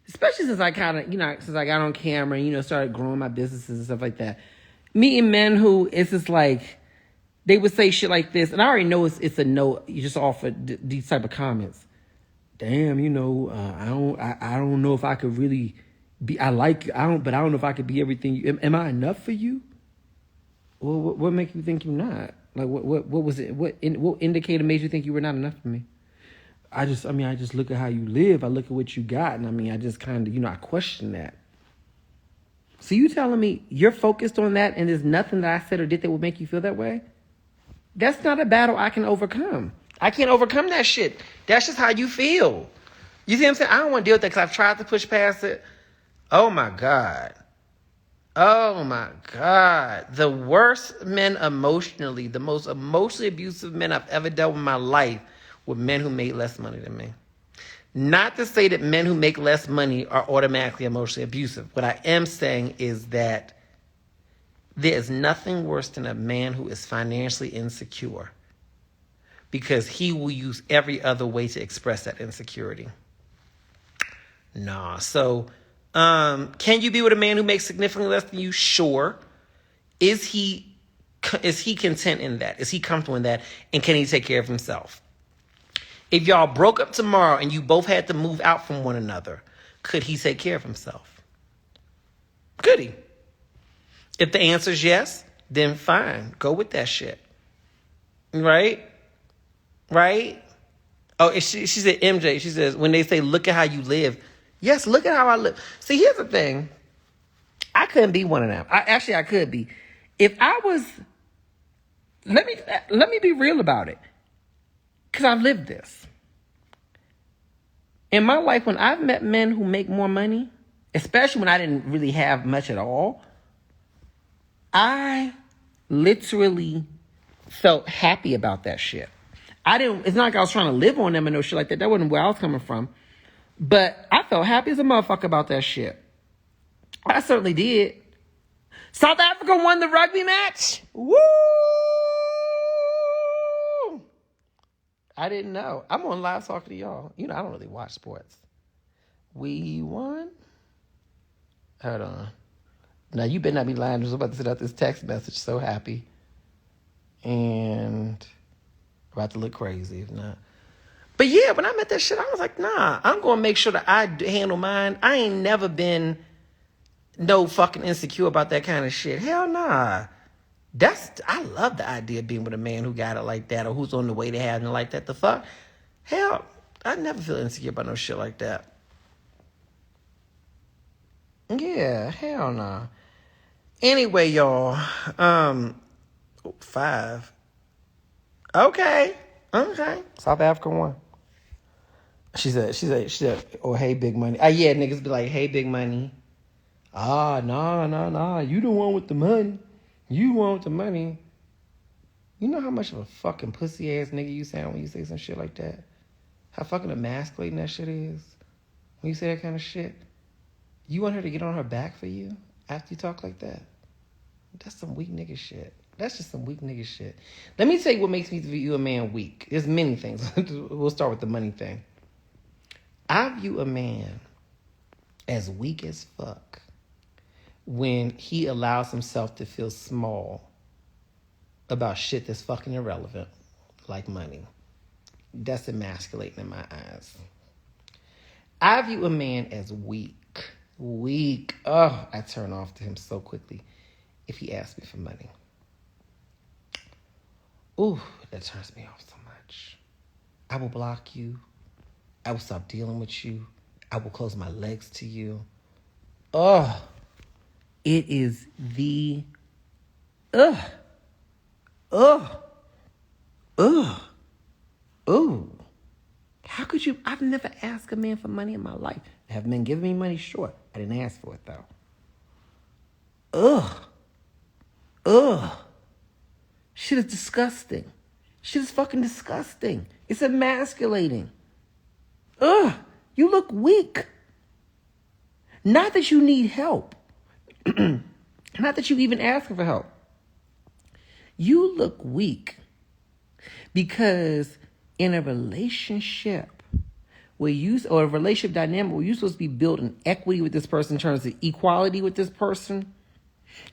especially since I since I got on camera and, started growing my businesses and stuff like that, meeting men who it's just like, they would say shit like this, and I already know it's a no. You just offer these type of comments. Damn, I don't know if I could really be. But I don't know if I could be everything. Am I enough for you? Well, what make you think you're not? Like, what was it? What indicator made you think you were not enough for me? I just look at how you live. I look at what you got, and I just kind of, I question that. So you telling me you're focused on that, and there's nothing that I said or did that would make you feel that way? That's not a battle I can overcome. I can't overcome that shit. That's just how you feel. You see what I'm saying? I don't want to deal with that because I've tried to push past it. Oh, my God. Oh, my God. The worst men emotionally, the most emotionally abusive men I've ever dealt with in my life were men who made less money than me. Not to say that men who make less money are automatically emotionally abusive. What I am saying is that there is nothing worse than a man who is financially insecure because he will use every other way to express that insecurity. Nah. So, can you be with a man who makes significantly less than you? Sure. Is he content in that? Is he comfortable in that? And can he take care of himself? If y'all broke up tomorrow and you both had to move out from one another, could he take care of himself? Could he? If the answer is yes, then fine. Go with that shit. Right? Oh, she said, MJ, she says, when they say, look at how you live, Yes, look at how I look. See, here's the thing. I couldn't be one of them. I could be. If I was, let me be real about it. Because I've lived this. In my life, when I've met men who make more money, especially when I didn't really have much at all, I literally felt happy about that shit. It's not like I was trying to live on them and no shit like that. That wasn't where I was coming from. But I felt happy as a motherfucker about that shit. I certainly did. South Africa won the rugby match. Woo! I didn't know. I'm on live talking to y'all. You know, I don't really watch sports. We won? Hold on. Now, you better not be lying. I was about to send out this text message. So happy. And about to look crazy if not. But yeah, when I met that shit, I was like, nah, I'm going to make sure that I handle mine. I ain't never been no fucking insecure about that kind of shit. Hell nah. I love the idea of being with a man who got it like that or who's on the way to having it like that. The fuck? Hell, I never feel insecure about no shit like that. Yeah, hell nah. Anyway, y'all, 5. Okay. South Africa won. She said, oh, hey, big money. Yeah, niggas be like, hey, big money. Nah. You the one with the money. You want the money. You know how much of a fucking pussy ass nigga you sound when you say some shit like that? How fucking emasculating that shit is when you say that kind of shit? You want her to get on her back for you after you talk like that? That's some weak nigga shit. That's just some weak nigga shit. Let me tell you what makes me view a man weak. There's many things. We'll start with the money thing. I view a man as weak as fuck when he allows himself to feel small about shit that's fucking irrelevant, like money. That's emasculating in my eyes. I view a man as weak. Weak. Oh, I turn off to him so quickly if he asks me for money. Ooh, that turns me off so much. I will block you. I will stop dealing with you. I will close my legs to you. Oh, it is the How could you? I've never asked a man for money in my life. Have men given me money? Sure. I didn't ask for it though. Shit is disgusting. Shit is fucking disgusting. It's emasculating. You look weak. Not that you need help. Not that you even asking for help. You look weak because in a relationship or a relationship dynamic where you're supposed to be building equity with this person in terms of equality with this person,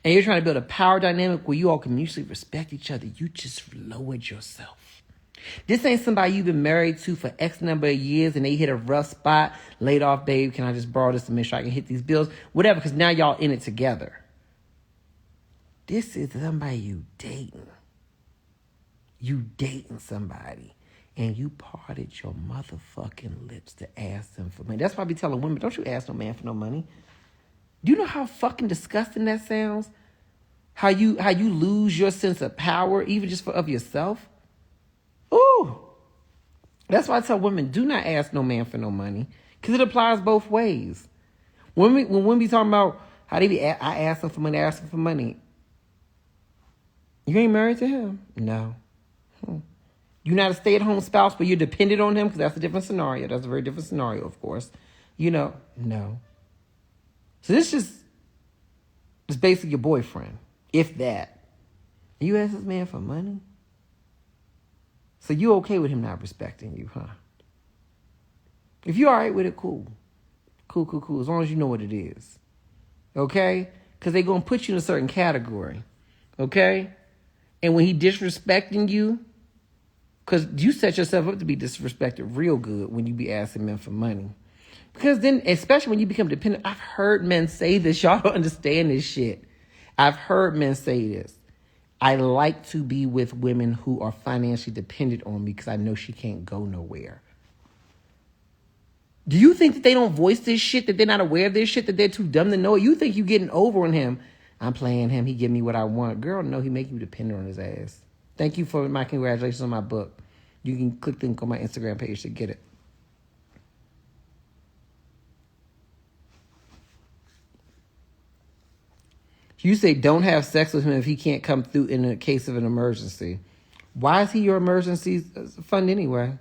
and you're trying to build a power dynamic where you all can mutually respect each other, you just lowered yourself. This ain't somebody you've been married to for X number of years and they hit a rough spot, laid off, babe, can I just borrow this to make sure I can hit these bills? Whatever, because now y'all in it together. This is somebody you dating. You dating somebody. And you parted your motherfucking lips to ask them for money. That's why I be telling women, don't you ask no man for no money. Do you know how fucking disgusting that sounds? How you lose your sense of power, even just of yourself? Ooh. That's why I tell women, do not ask no man for no money. Because it applies both ways. When women be talking about how they be, I ask them for money, I ask them for money. You ain't married to him? No. You're not a stay-at-home spouse, but you're dependent on him? Because that's a different scenario. That's a very different scenario, of course. No. So this is basically your boyfriend, if that. You ask this man for money? So you okay with him not respecting you, huh? If you're all right with it, cool. Cool. As long as you know what it is. Okay? Because they're going to put you in a certain category. Okay? And when he disrespecting you, because you set yourself up to be disrespected real good when you be asking men for money. Because then, especially when you become dependent, I've heard men say this. Y'all don't understand this shit. I've heard men say this. I like to be with women who are financially dependent on me because I know she can't go nowhere. Do you think that they don't voice this shit, that they're not aware of this shit, that they're too dumb to know it? You think you getting over on him. I'm playing him. He give me what I want. Girl, no, he make you dependent on his ass. Thank you for my congratulations on my book. You can click the link on my Instagram page to get it. You say don't have sex with him if he can't come through in a case of an emergency. Why is he your emergency fund anyway?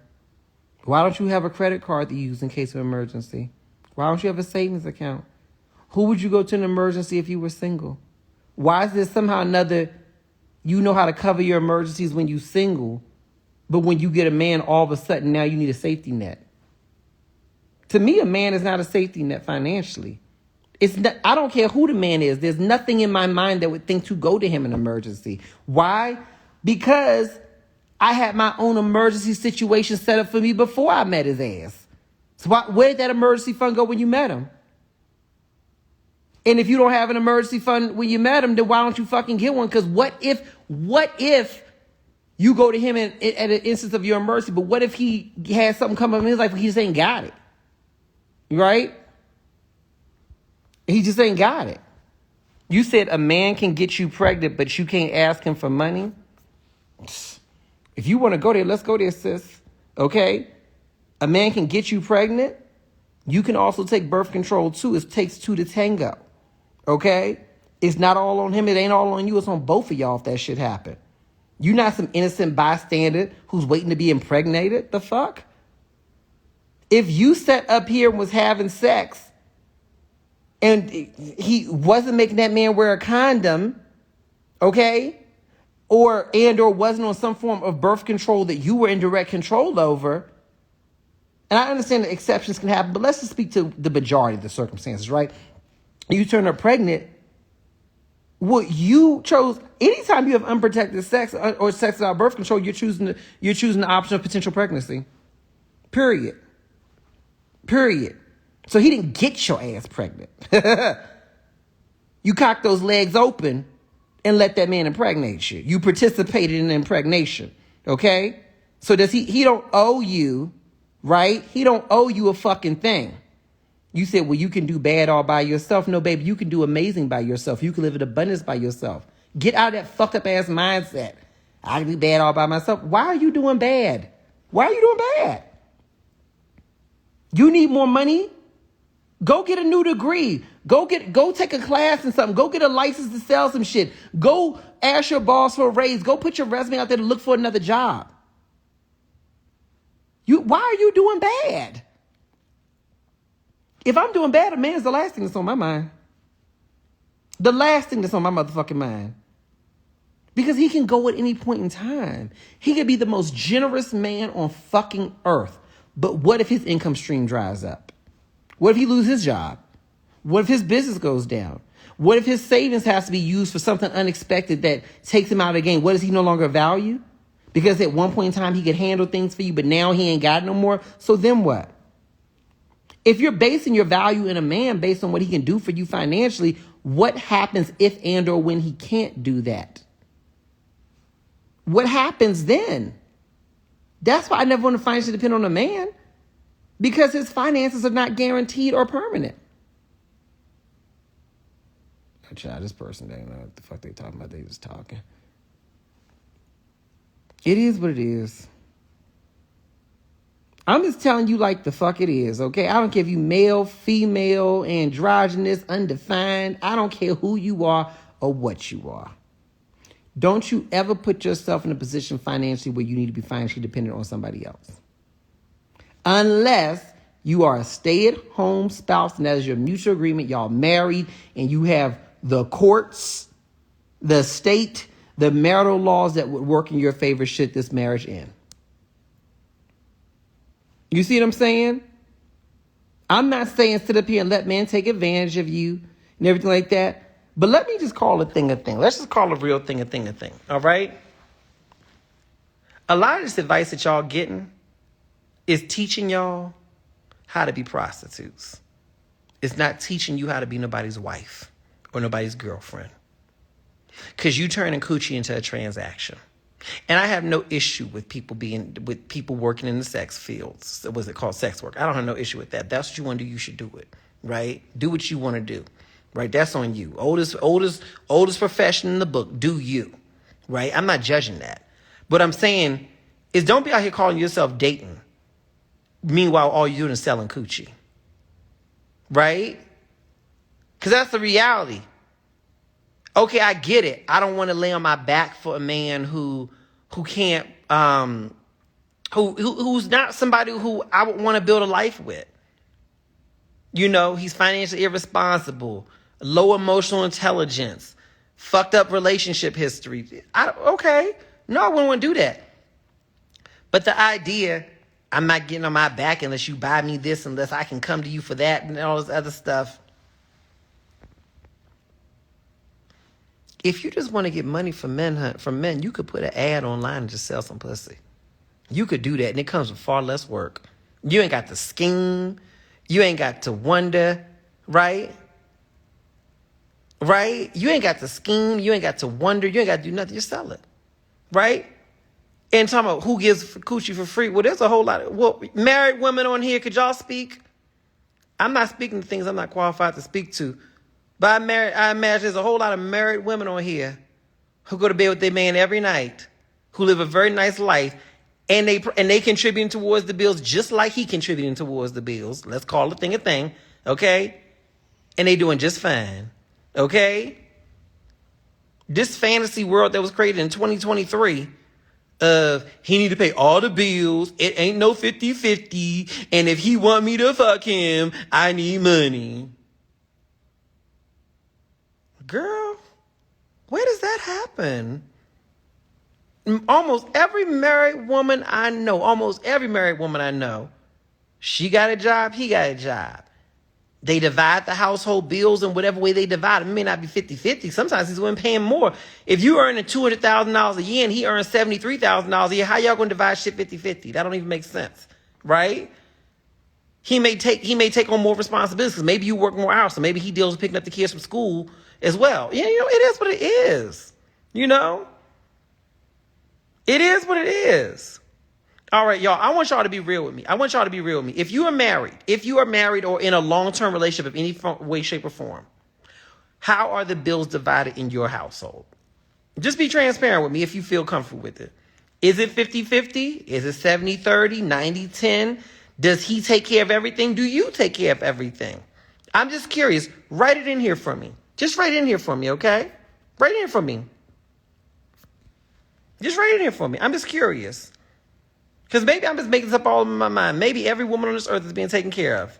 Why don't you have a credit card to use in case of emergency? Why don't you have a savings account? Who would you go to in an emergency if you were single? Why is there somehow another, you know how to cover your emergencies when you're single, but when you get a man, all of a sudden now you need a safety net? To me, a man is not a safety net financially. It's not, I don't care who the man is. There's nothing in my mind that would think to go to him in an emergency. Why? Because I had my own emergency situation set up for me before I met his ass. So where did that emergency fund go when you met him? And if you don't have an emergency fund when you met him, then why don't you fucking get one? Because what if you go to him at an instance of your emergency, but what if he has something come up in his life and he just ain't got it? Right? He just ain't got it. You said a man can get you pregnant, but you can't ask him for money? If you want to go there, let's go there, sis. Okay? A man can get you pregnant. You can also take birth control, too. It takes two to tango. Okay? It's not all on him. It ain't all on you. It's on both of y'all if that shit happen. You're not some innocent bystander who's waiting to be impregnated. The fuck? If you sat up here and was having sex and he wasn't making that man wear a condom, okay, or wasn't on some form of birth control that you were in direct control over, and I understand that exceptions can happen, but let's just speak to the majority of the circumstances, right? You turn her pregnant, what you chose, anytime you have unprotected sex or sex without birth control, you're choosing the option of potential pregnancy. Period. So he didn't get your ass pregnant. You cocked those legs open and let that man impregnate you. You participated in the impregnation. Okay? So he don't owe you, right? He don't owe you a fucking thing. You said, well, you can do bad all by yourself. No, baby, you can do amazing by yourself. You can live in abundance by yourself. Get out of that fucked up ass mindset. I can do bad all by myself. Why are you doing bad? Why are you doing bad? You need more money? Go get a new degree. Go take a class in something. Go get a license to sell some shit. Go ask your boss for a raise. Go put your resume out there to look for another job. Why are you doing bad? If I'm doing bad, a man's the last thing that's on my mind. The last thing that's on my motherfucking mind. Because he can go at any point in time. He could be the most generous man on fucking earth. But what if his income stream dries up? What if he loses his job? What if his business goes down? What if his savings has to be used for something unexpected that takes him out of the game? What is he no longer value? Because at one point in time, he could handle things for you, but now he ain't got no more. So then what? If you're basing your value in a man based on what he can do for you financially, what happens if and or when he can't do that? What happens then? That's why I never want to financially depend on a man, because his finances are not guaranteed or permanent. Oh, child, this person, they don't know what the fuck they talking about. They just talking. It is what it is. I'm just telling you like the fuck it is, okay? I don't care if you male, female, androgynous, undefined. I don't care who you are or what you are. Don't you ever put yourself in a position financially where you need to be financially dependent on somebody else. Unless you are a stay-at-home spouse and that is your mutual agreement, y'all married, and you have the courts, the state, the marital laws that would work in your favor should this marriage end. You see what I'm saying? I'm not saying sit up here and let men take advantage of you and everything like that. But let me just call a thing a thing. Let's just call a real thing a thing a thing. All right? A lot of this advice that y'all getting is teaching y'all how to be prostitutes. It's not teaching you how to be nobody's wife or nobody's girlfriend. Because you turning coochie into a transaction. And I have no issue with people working in the sex fields. What's it called? Sex work. I don't have no issue with that. That's what you want to do. You should do it, right? Do what you want to do, right? That's on you. Oldest profession in the book. Do you, right? I'm not judging that. What I'm saying is don't be out here calling yourself dating. Meanwhile, all you're doing is selling coochie, right? Because that's the reality. Okay, I get it. I don't want to lay on my back for a man who can't, who's not somebody who I would want to build a life with. You know, he's financially irresponsible, low emotional intelligence, fucked up relationship history. Okay, no, I wouldn't want to do that. But the idea, I'm not getting on my back unless you buy me this, unless I can come to you for that and all this other stuff. If you just want to get money from men, you could put an ad online and just sell some pussy. You could do that, and it comes with far less work. You ain't got to scheme. You ain't got to wonder, right? Right? You ain't got to scheme. You ain't got to wonder. You ain't got to do nothing. Just sell it, right? And talking about who gives coochie for free. Well, there's a whole lot of married women on here. Could y'all speak? I'm not speaking to things I'm not qualified to speak to. But I imagine there's a whole lot of married women on here who go to bed with their man every night, who live a very nice life, and they contributing towards the bills just like he contributing towards the bills. Let's call the thing a thing, okay? And they doing just fine, okay? This fantasy world that was created in 2023 of he need to pay all the bills, it ain't no 50-50, and if he want me to fuck him, I need money. Girl, where does that happen? Almost every married woman I know, she got a job, he got a job. They divide the household bills in whatever way they divide them. It may not be 50-50. Sometimes he's women paying more. If you earning $200,000 a year and he earns $73,000 a year, how y'all gonna divide shit 50-50? That don't even make sense, right? He may take on more responsibilities because maybe you work more hours, so maybe he deals with picking up the kids from school as well. Yeah, you know, it is what it is. You know? It is what it is. All right, y'all, I want y'all to be real with me. If you are married or in a long-term relationship of any way, shape, or form, how are the bills divided in your household? Just be transparent with me if you feel comfortable with it. Is it 50-50? Is it 70-30, 90-10? Does he take care of everything? Do you take care of everything? I'm just curious. Write it in here for me. Just write it in here for me, okay? Write it in for me. Just write it in here for me. I'm just curious. Because maybe I'm just making this up all in my mind. Maybe every woman on this earth is being taken care of.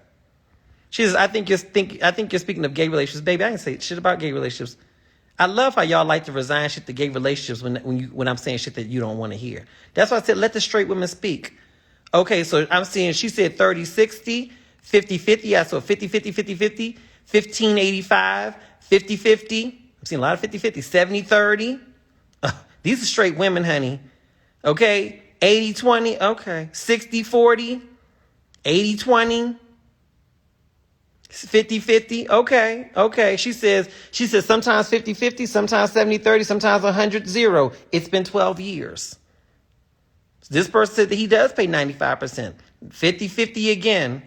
She says, I think you're speaking of gay relationships. Baby, I ain't say shit about gay relationships. I love how y'all like to resign shit to gay relationships when I'm saying shit that you don't want to hear. That's why I said let the straight women speak. Okay, so I'm seeing she said 30-60, 50-50. I saw 50-50, 50-50, 15-85, 50-50. I'm seeing a lot of 50-50, 70-30. These are straight women, honey. Okay, 80-20, okay. 60-40, 80-20, 50-50, okay. She says sometimes 50-50, sometimes 70-30, sometimes 100-0. It's been 12 years. This person said that he does pay 95%. 50-50 again.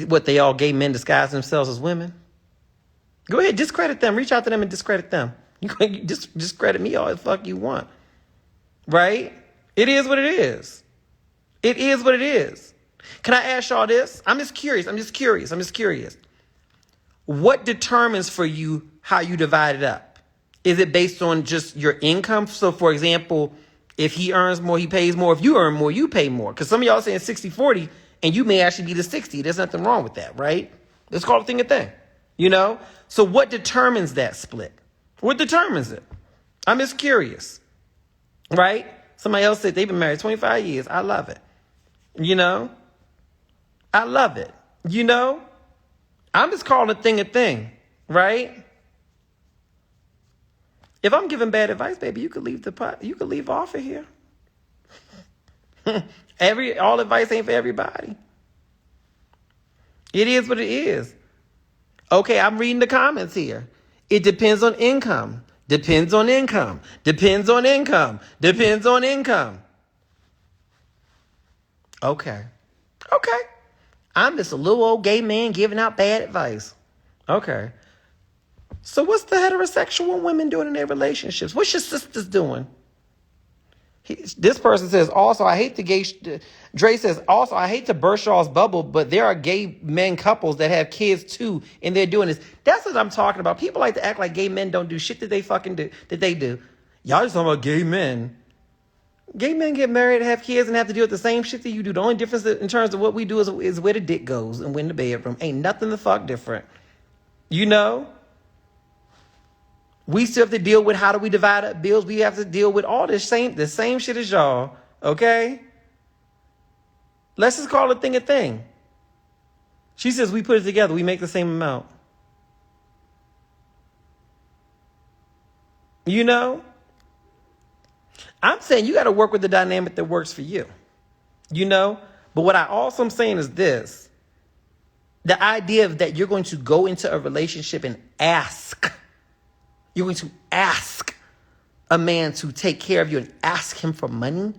What, they all gay men disguise themselves as women? Go ahead, discredit them. Reach out to them and discredit them. You can just discredit me all the fuck you want. Right? It is what it is. It is what it is. Can I ask y'all this? I'm just curious. What determines for you how you divide it up? Is it based on just your income? So, for example, if he earns more, he pays more. If you earn more, you pay more. Because some of y'all saying 60-40, and you may actually be the 60. There's nothing wrong with that, right? Let's call the thing a thing. You know? So what determines that split? What determines it? I'm just curious. Right? Somebody else said they've been married 25 years. I love it. You know? I love it. You know? I'm just calling a thing. Right? If I'm giving bad advice, baby, you could leave off of here. All advice ain't for everybody. It is what it is. Okay, I'm reading the comments here. It depends on income. Depends on income. Depends on income. Depends on income. Okay. Okay. I'm just a little old gay man giving out bad advice. Okay. So what's the heterosexual women doing in their relationships? What's your sisters doing? This person says, also, I hate the gay... Dre says, also, I hate to burst y'all's bubble, but there are gay men couples that have kids too, and they're doing this. That's what I'm talking about. People like to act like gay men don't do shit that they fucking do, that they do. Y'all just talking about gay men. Gay men get married, have kids, and have to deal with the same shit that you do. The only difference in terms of what we do is where the dick goes and when the bedroom. Ain't nothing the fuck different. You know? We still have to deal with how do we divide up bills. We have to deal with all the same shit as y'all. Okay? Let's just call a thing a thing. She says we put it together. We make the same amount. You know? I'm saying you got to work with the dynamic that works for you. You know? But what I also am saying is this. The idea of that you're going to go into a relationship and ask. You're going to ask a man to take care of you and ask him for money.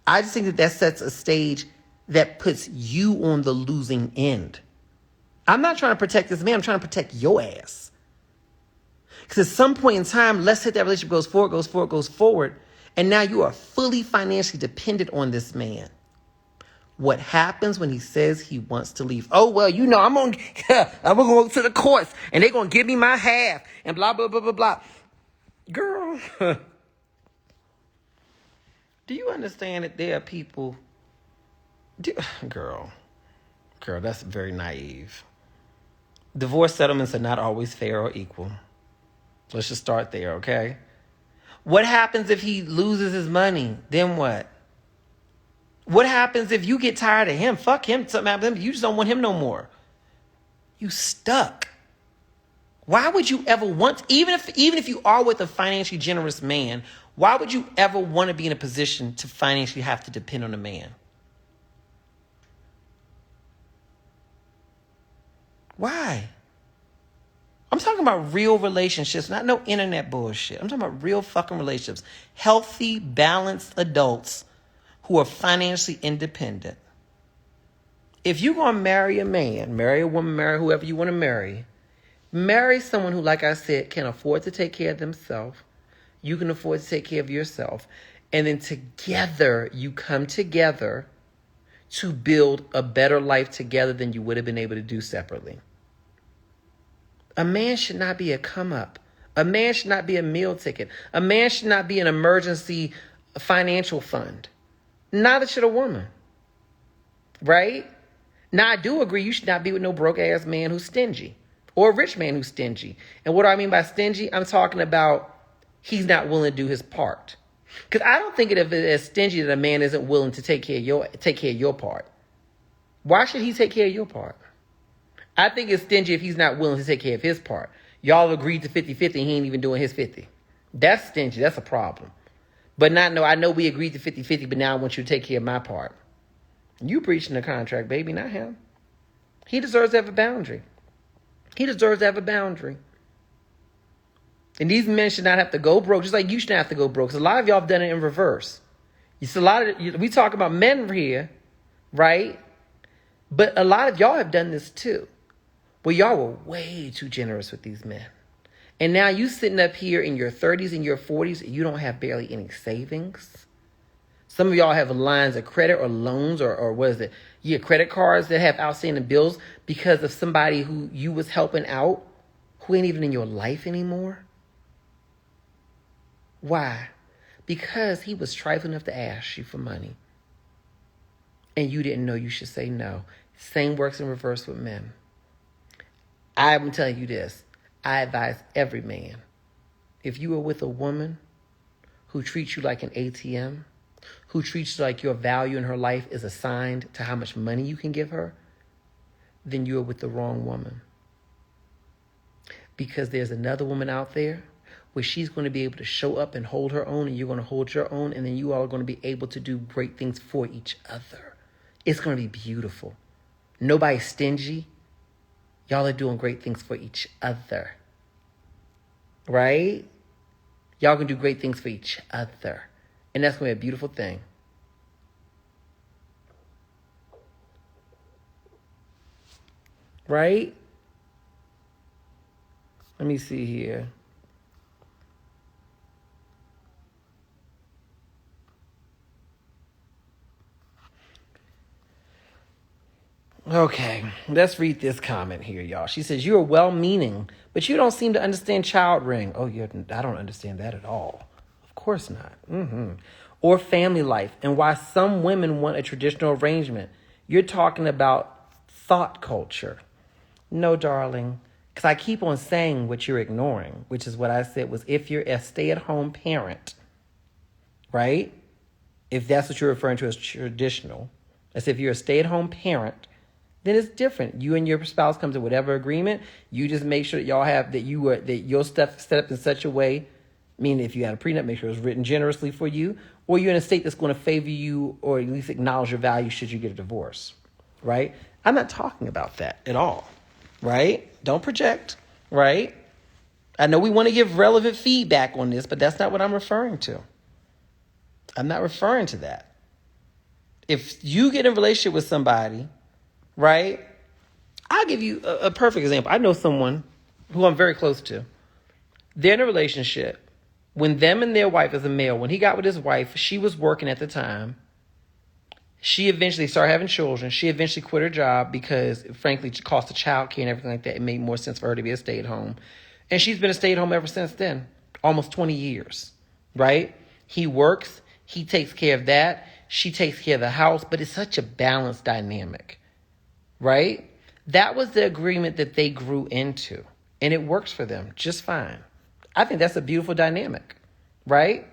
I just think that sets a stage that puts you on the losing end. I'm not trying to protect this man. I'm trying to protect your ass. Because at some point in time, let's say that relationship goes forward. And now you are fully financially dependent on this man. What happens when he says he wants to leave? Oh, well, you know, I'm going to go to the courts and they're going to give me my half and blah, blah, blah, blah, blah. Girl, do you understand that there are people? Girl, that's very naive. Divorce settlements are not always fair or equal. Let's just start there, okay? What happens if he loses his money? Then what? What happens if you get tired of him? Fuck him. Something happens to him. You just don't want him no more. You stuck. Why would you ever want, even if you are with a financially generous man, why would you ever want to be in a position to financially have to depend on a man? Why? I'm talking about real relationships, not no internet bullshit. I'm talking about real fucking relationships. Healthy, balanced adults who are financially independent. If you're going to marry a man, marry a woman, marry whoever you want to marry someone who, like I said, can afford to take care of themselves. You can afford to take care of yourself. And then together, you come together to build a better life together than you would have been able to do separately. A man should not be a come up. A man should not be a meal ticket. A man should not be an emergency financial fund. Neither should a woman. Right? Now, I do agree you should not be with no broke ass man who's stingy or a rich man who's stingy. And what do I mean by stingy? I'm talking about he's not willing to do his part. Because I don't think of it as stingy that a man isn't willing to take care of your part. Why should he take care of your part? I think it's stingy if he's not willing to take care of his part. Y'all agreed to 50-50 and he ain't even doing his 50. That's stingy. That's a problem. But I know we agreed to 50-50, but now I want you to take care of my part. You breaching the contract, baby, not him. He deserves to have a boundary. He deserves to have a boundary. And these men should not have to go broke, just like you shouldn't have to go broke. Because a lot of y'all have done it in reverse. You see, we talk about men here, right? But a lot of y'all have done this too. Well, y'all were way too generous with these men. And now you sitting up here in your 30s and your 40s, you don't have barely any savings. Some of y'all have lines of credit or loans or what is it? Yeah, credit cards that have outstanding bills because of somebody who you was helping out who ain't even in your life anymore. Why? Because he was trifling enough to ask you for money. And you didn't know you should say no. Same works in reverse with men. I'm telling you this. I advise every man, if you are with a woman who treats you like an ATM, who treats you like your value in her life is assigned to how much money you can give her, then you are with the wrong woman. Because there's another woman out there where she's going to be able to show up and hold her own, and you're going to hold your own, and then you all are going to be able to do great things for each other. It's going to be beautiful. Nobody's stingy. Y'all are doing great things for each other. right? Y'all can do great things for each other. And that's going to be a beautiful thing. Right? Let me see here. Okay, let's read this comment here, y'all. She says, "You are well-meaning, but you don't seem to understand child rearing." Oh, I don't understand that at all. Of course not. Or family life, and why some women want a traditional arrangement. You're talking about thought culture. No, darling, because I keep on saying what you're ignoring, which is what I said was if you're a stay-at-home parent, right? If that's what you're referring to as traditional, as if you're a stay-at-home parent, then it's different. You and your spouse come to whatever agreement. You just make sure that y'all have that your stuff set up in such a way, meaning if you had a prenup, make sure it's written generously for you, or you're in a state that's going to favor you or at least acknowledge your value should you get a divorce, right? I'm not talking about that at all, right? Don't project, right? I know we want to give relevant feedback on this, but that's not what I'm referring to. I'm not referring to that. If you get in a relationship with somebody, right? I'll give you a perfect example. I know someone who I'm very close to. They're in a relationship. When them and their wife as a male, when he got with his wife, she was working at the time. She eventually started having children. She eventually quit her job because, frankly, it cost of child care and everything like that. It made more sense for her to be a stay-at-home. And she's been a stay-at-home ever since then, almost 20 years, right? He works. He takes care of that. She takes care of the house. But it's such a balanced dynamic, right? That was the agreement that they grew into. And it works for them just fine. I think that's a beautiful dynamic, right?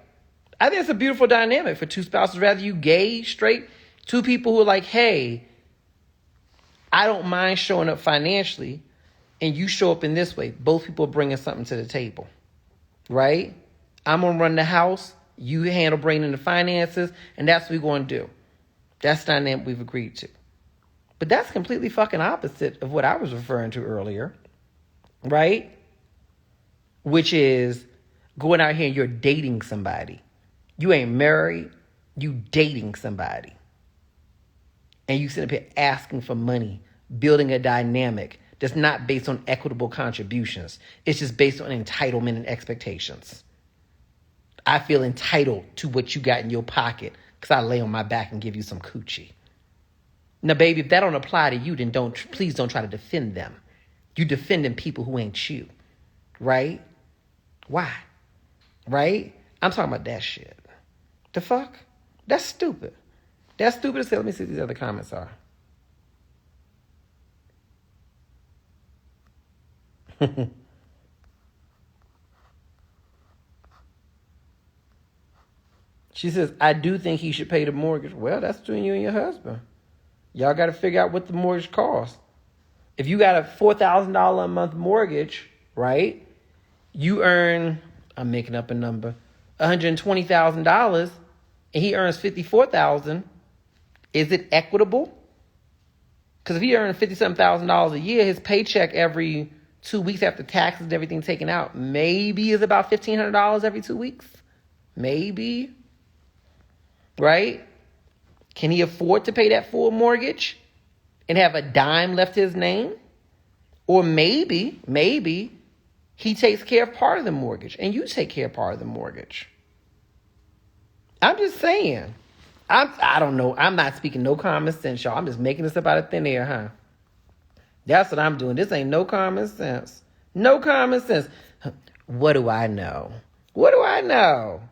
I think it's a beautiful dynamic for two spouses, rather you gay, straight, two people who are like, hey, I don't mind showing up financially and you show up in this way. Both people are bringing something to the table, right? I'm going to run the house. You handle bringing in the finances, and that's what we're going to do. That's the dynamic we've agreed to. But that's completely fucking opposite of what I was referring to earlier, right? Which is going out here and you're dating somebody. You ain't married. You dating somebody. And you sit up here asking for money, building a dynamic that's not based on equitable contributions. It's just based on entitlement and expectations. I feel entitled to what you got in your pocket because I lay on my back and give you some coochie. Now, baby, if that don't apply to you, then please don't try to defend them. You defending people who ain't you, right? Why? Right? I'm talking about that shit. The fuck? That's stupid. That's stupid as hell. Let me see what these other comments are. She says, I do think he should pay the mortgage. Well, that's between you and your husband. Y'all got to figure out what the mortgage costs. If you got a $4,000 a month mortgage, right? You earn, I'm making up a number, $120,000, and he earns $54,000. Is it equitable? Because if he earns $57,000 a year, his paycheck every 2 weeks after taxes and everything taken out maybe is about $1,500 every 2 weeks. Maybe. Right? Can he afford to pay that full mortgage and have a dime left to his name? Or maybe he takes care of part of the mortgage and you take care of part of the mortgage. I'm just saying. I don't know. I'm not speaking no common sense, y'all. I'm just making this up out of thin air, huh? That's what I'm doing. This ain't no common sense. No common sense. What do I know? What do I know?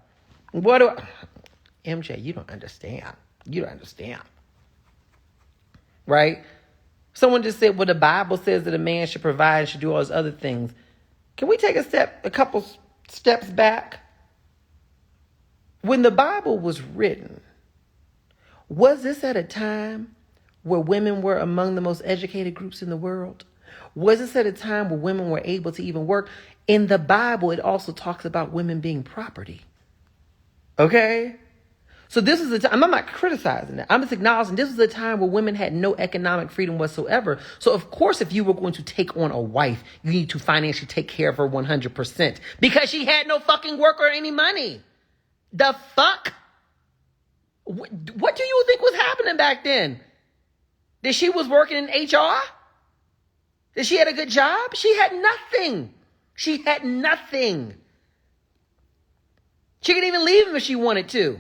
MJ, you don't understand. You don't understand. Right? Someone just said, well, the Bible says that a man should provide and should do all those other things. Can we take a couple steps back? When the Bible was written, was this at a time where women were among the most educated groups in the world? Was this at a time where women were able to even work? In the Bible, it also talks about women being property. Okay? So this is the time, I'm not criticizing that. I'm just acknowledging this is a time where women had no economic freedom whatsoever. So of course, if you were going to take on a wife, you need to financially take care of her 100% because she had no fucking work or any money. The fuck? What do you think was happening back then? That she was working in HR? That she had a good job? She had nothing. She had nothing. She could even leave him if she wanted to.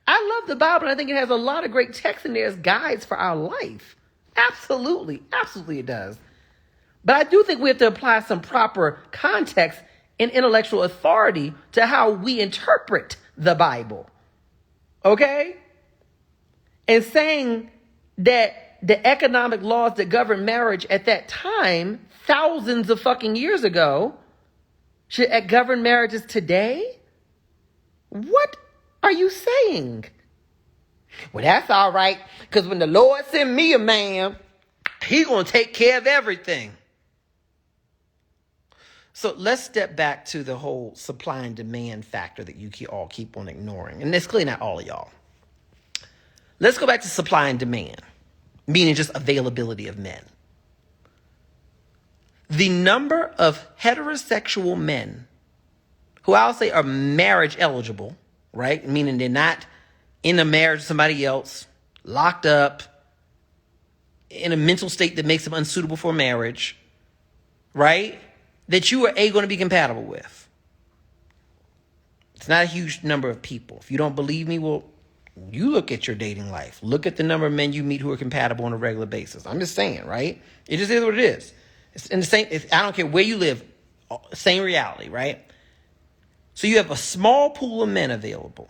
I love the Bible, and I think it has a lot of great texts in there as guides for our life. Absolutely. Absolutely it does. But I do think we have to apply some proper context and intellectual authority to how we interpret the Bible. Okay? And saying that the economic laws that govern marriage at that time, thousands of fucking years ago, should govern marriages today? What are you saying? Well, that's all right, because when the Lord send me a man, he gonna take care of everything. So let's step back to the whole supply and demand factor that you all keep on ignoring. And it's clearly not all of y'all. Let's go back to supply and demand, meaning just availability of men. The number of heterosexual men who I'll say are marriage eligible, right? Meaning they're not in a marriage with somebody else, locked up, in a mental state that makes them unsuitable for marriage, right? That you are going to be compatible with. It's not a huge number of people. If you don't believe me, well, you look at your dating life. Look at the number of men you meet who are compatible on a regular basis. I'm just saying, right? It just is what it is. It's in the same. I don't care where you live. Same reality, right? So you have a small pool of men available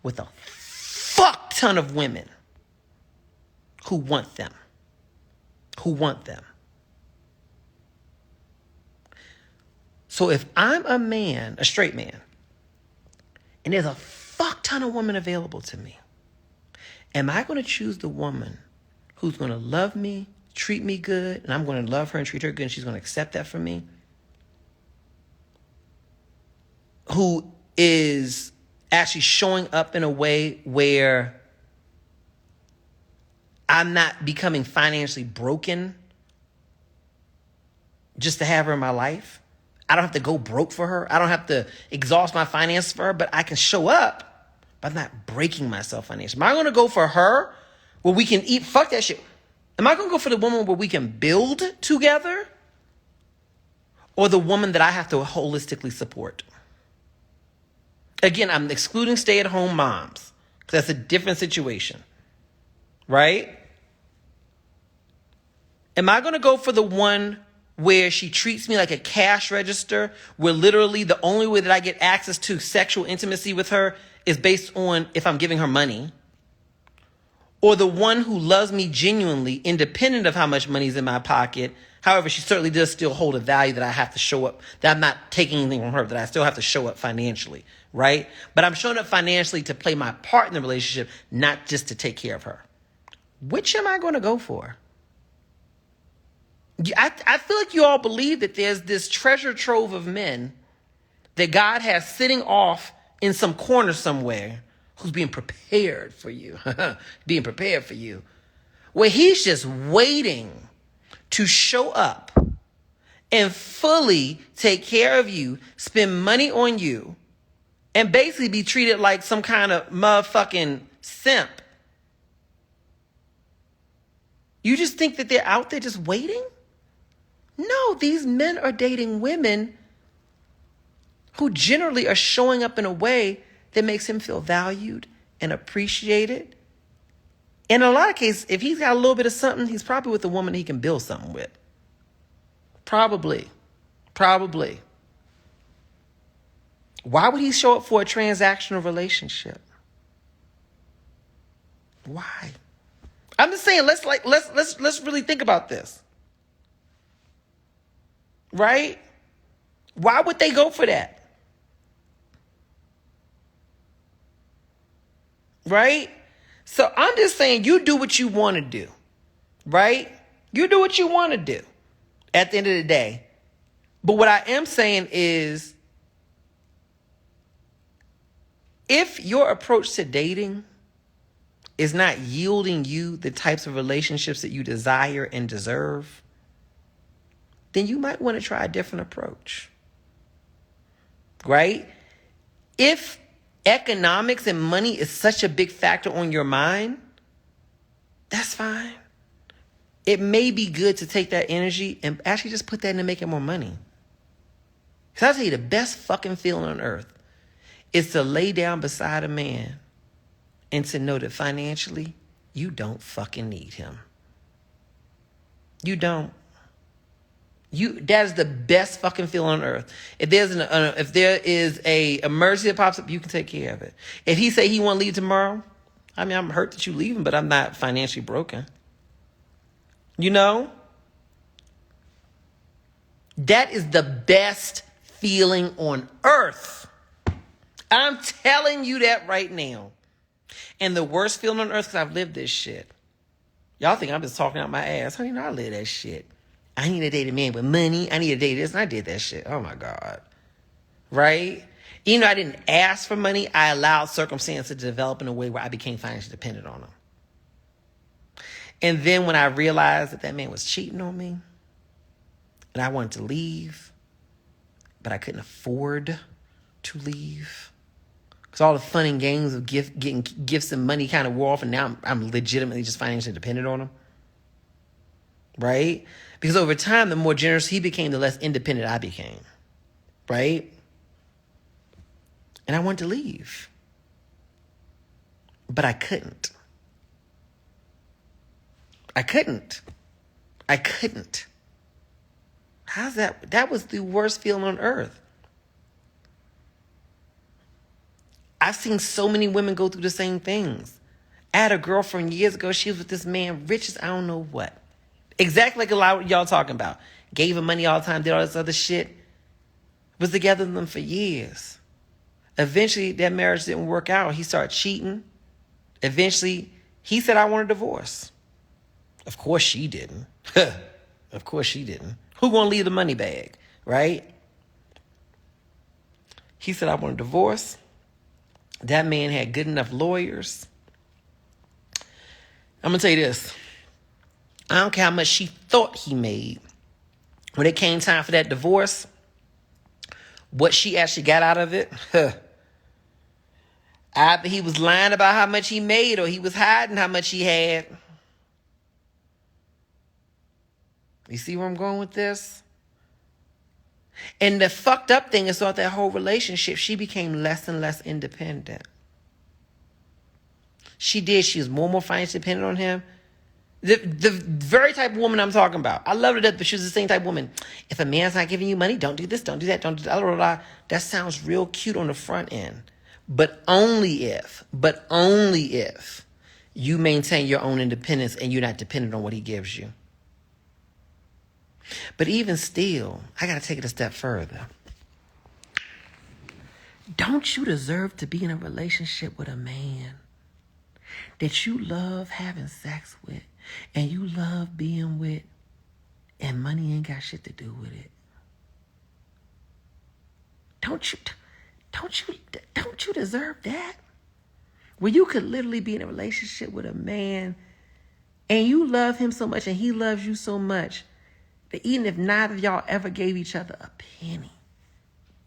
with a fuck ton of women who want them. So if I'm a man, a straight man, and there's a fuck ton of women available to me, am I going to choose the woman who's going to love me, treat me good, and I'm going to love her and treat her good, and she's going to accept that from me? Who is actually showing up in a way where I'm not becoming financially broken just to have her in my life? I don't have to go broke for her. I don't have to exhaust my finances for her, but I can show up, but I'm not breaking myself financially. Am I going to go for her where we can eat? Fuck that shit. Am I going to go for the woman where we can build together? Or the woman that I have to holistically support? Again, I'm excluding stay-at-home moms, because that's a different situation, right? Am I going to go for the one where she treats me like a cash register, where literally the only way that I get access to sexual intimacy with her is based on if I'm giving her money? Or the one who loves me genuinely, independent of how much money's in my pocket? However, she certainly does still hold a value that I have to show up, that I'm not taking anything from her, that I still have to show up financially, right? But I'm showing up financially to play my part in the relationship, not just to take care of her. Which am I going to go for? I feel like you all believe that there's this treasure trove of men that God has sitting off in some corner somewhere who's being prepared for you, where he's just waiting to show up and fully take care of you, spend money on you, and basically be treated like some kind of motherfucking simp. You just think that they're out there just waiting? No, these men are dating women who generally are showing up in a way that makes him feel valued and appreciated. In a lot of cases, if he's got a little bit of something, he's probably with a woman he can build something with. Probably. Why would he show up for a transactional relationship? Why? I'm just saying, let's really think about this. Right? Why would they go for that? Right? So I'm just saying, you do what you want to do. Right? You do what you want to do. At the end of the day, But what I am saying is, if your approach to dating is not yielding you the types of relationships that you desire and deserve, then you might want to try a different approach. Right? If economics and money is such a big factor on your mind, that's fine. It may be good to take that energy and actually just put that into making more money. Because I'll tell you, the best fucking feeling on earth is to lay down beside a man and to know that financially, you don't fucking need him. You don't. That is the best fucking feeling on earth. If there is a emergency that pops up, you can take care of it. If he say he want to leave tomorrow, I mean, I'm hurt that you leaving, but I'm not financially broken. You know? That is the best feeling on earth. I'm telling you that right now. And the worst feeling on earth, because I've lived this shit. Y'all think I'm just talking out my ass. Honey, no, I live that shit. I need to date a man with money. I need to date this. And I did that shit. Oh, my God. Right? Even though I didn't ask for money, I allowed circumstances to develop in a way where I became financially dependent on them. And then when I realized that man was cheating on me, and I wanted to leave, but I couldn't afford to leave, because all the fun and games of getting gifts and money kind of wore off, and now I'm legitimately just financially dependent on him. Right? Because over time, the more generous he became, the less independent I became. Right? And I wanted to leave. But I couldn't. I couldn't. How's that? That was the worst feeling on earth. I've seen so many women go through the same things. I had a girlfriend years ago. She was with this man, rich as I don't know what. Exactly like a lot of y'all talking about. Gave him money all the time, did all this other shit. Was together with them for years. Eventually, that marriage didn't work out. He started cheating. Eventually, he said, I want a divorce. Of course she didn't. Of course she didn't. Who gonna leave the money bag, right? He said, I want a divorce. That man had good enough lawyers. I'm gonna tell you this. I don't care how much she thought he made. When it came time for that divorce, what she actually got out of it, either he was lying about how much he made or he was hiding how much he had. You see where I'm going with this? And the fucked up thing is throughout that whole relationship, she became less and less independent. She was more and more financially dependent on him. The very type of woman I'm talking about. I love her to death, but she was the same type of woman. If a man's not giving you money, don't do this, don't do that, don't do that. Blah, blah, blah. That sounds real cute on the front end. But only if you maintain your own independence and you're not dependent on what he gives you. But even still, I got to take it a step further. Don't you deserve to be in a relationship with a man that you love having sex with and you love being with, and money ain't got shit to do with it? Don't you deserve that? Where you could literally be in a relationship with a man and you love him so much and he loves you so much that even if neither of y'all ever gave each other a penny,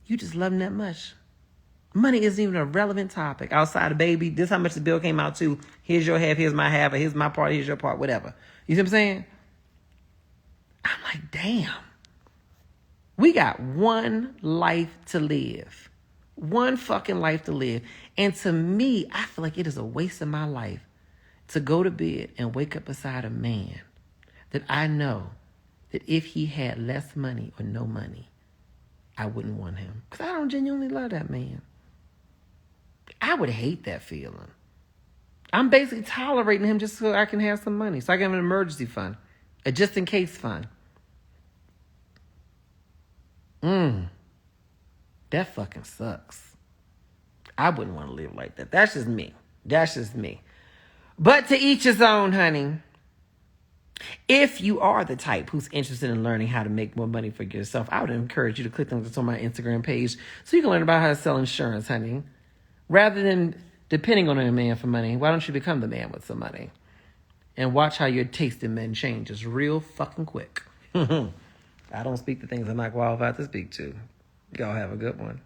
you just love him that much. Money isn't even a relevant topic outside of, baby, this how much the bill came out to. Here's your half, here's my half, or here's my part, here's your part, whatever. You see what I'm saying? I'm like, damn. We got one life to live. One fucking life to live. And to me, I feel like it is a waste of my life to go to bed and wake up beside a man that I know that if he had less money or no money, I wouldn't want him. Because I don't genuinely love that man. I would hate that feeling. I'm basically tolerating him just so I can have some money. So I can have an emergency fund. A just in case fund. That fucking sucks. I wouldn't want to live like that. That's just me. But to each his own, honey. If you are the type who's interested in learning how to make more money for yourself, I would encourage you to click on this on my Instagram page so you can learn about how to sell insurance, honey. Rather than depending on a man for money, why don't you become the man with some money? And watch how your taste in men changes real fucking quick. I don't speak to things I'm not qualified to speak to. Y'all have a good one.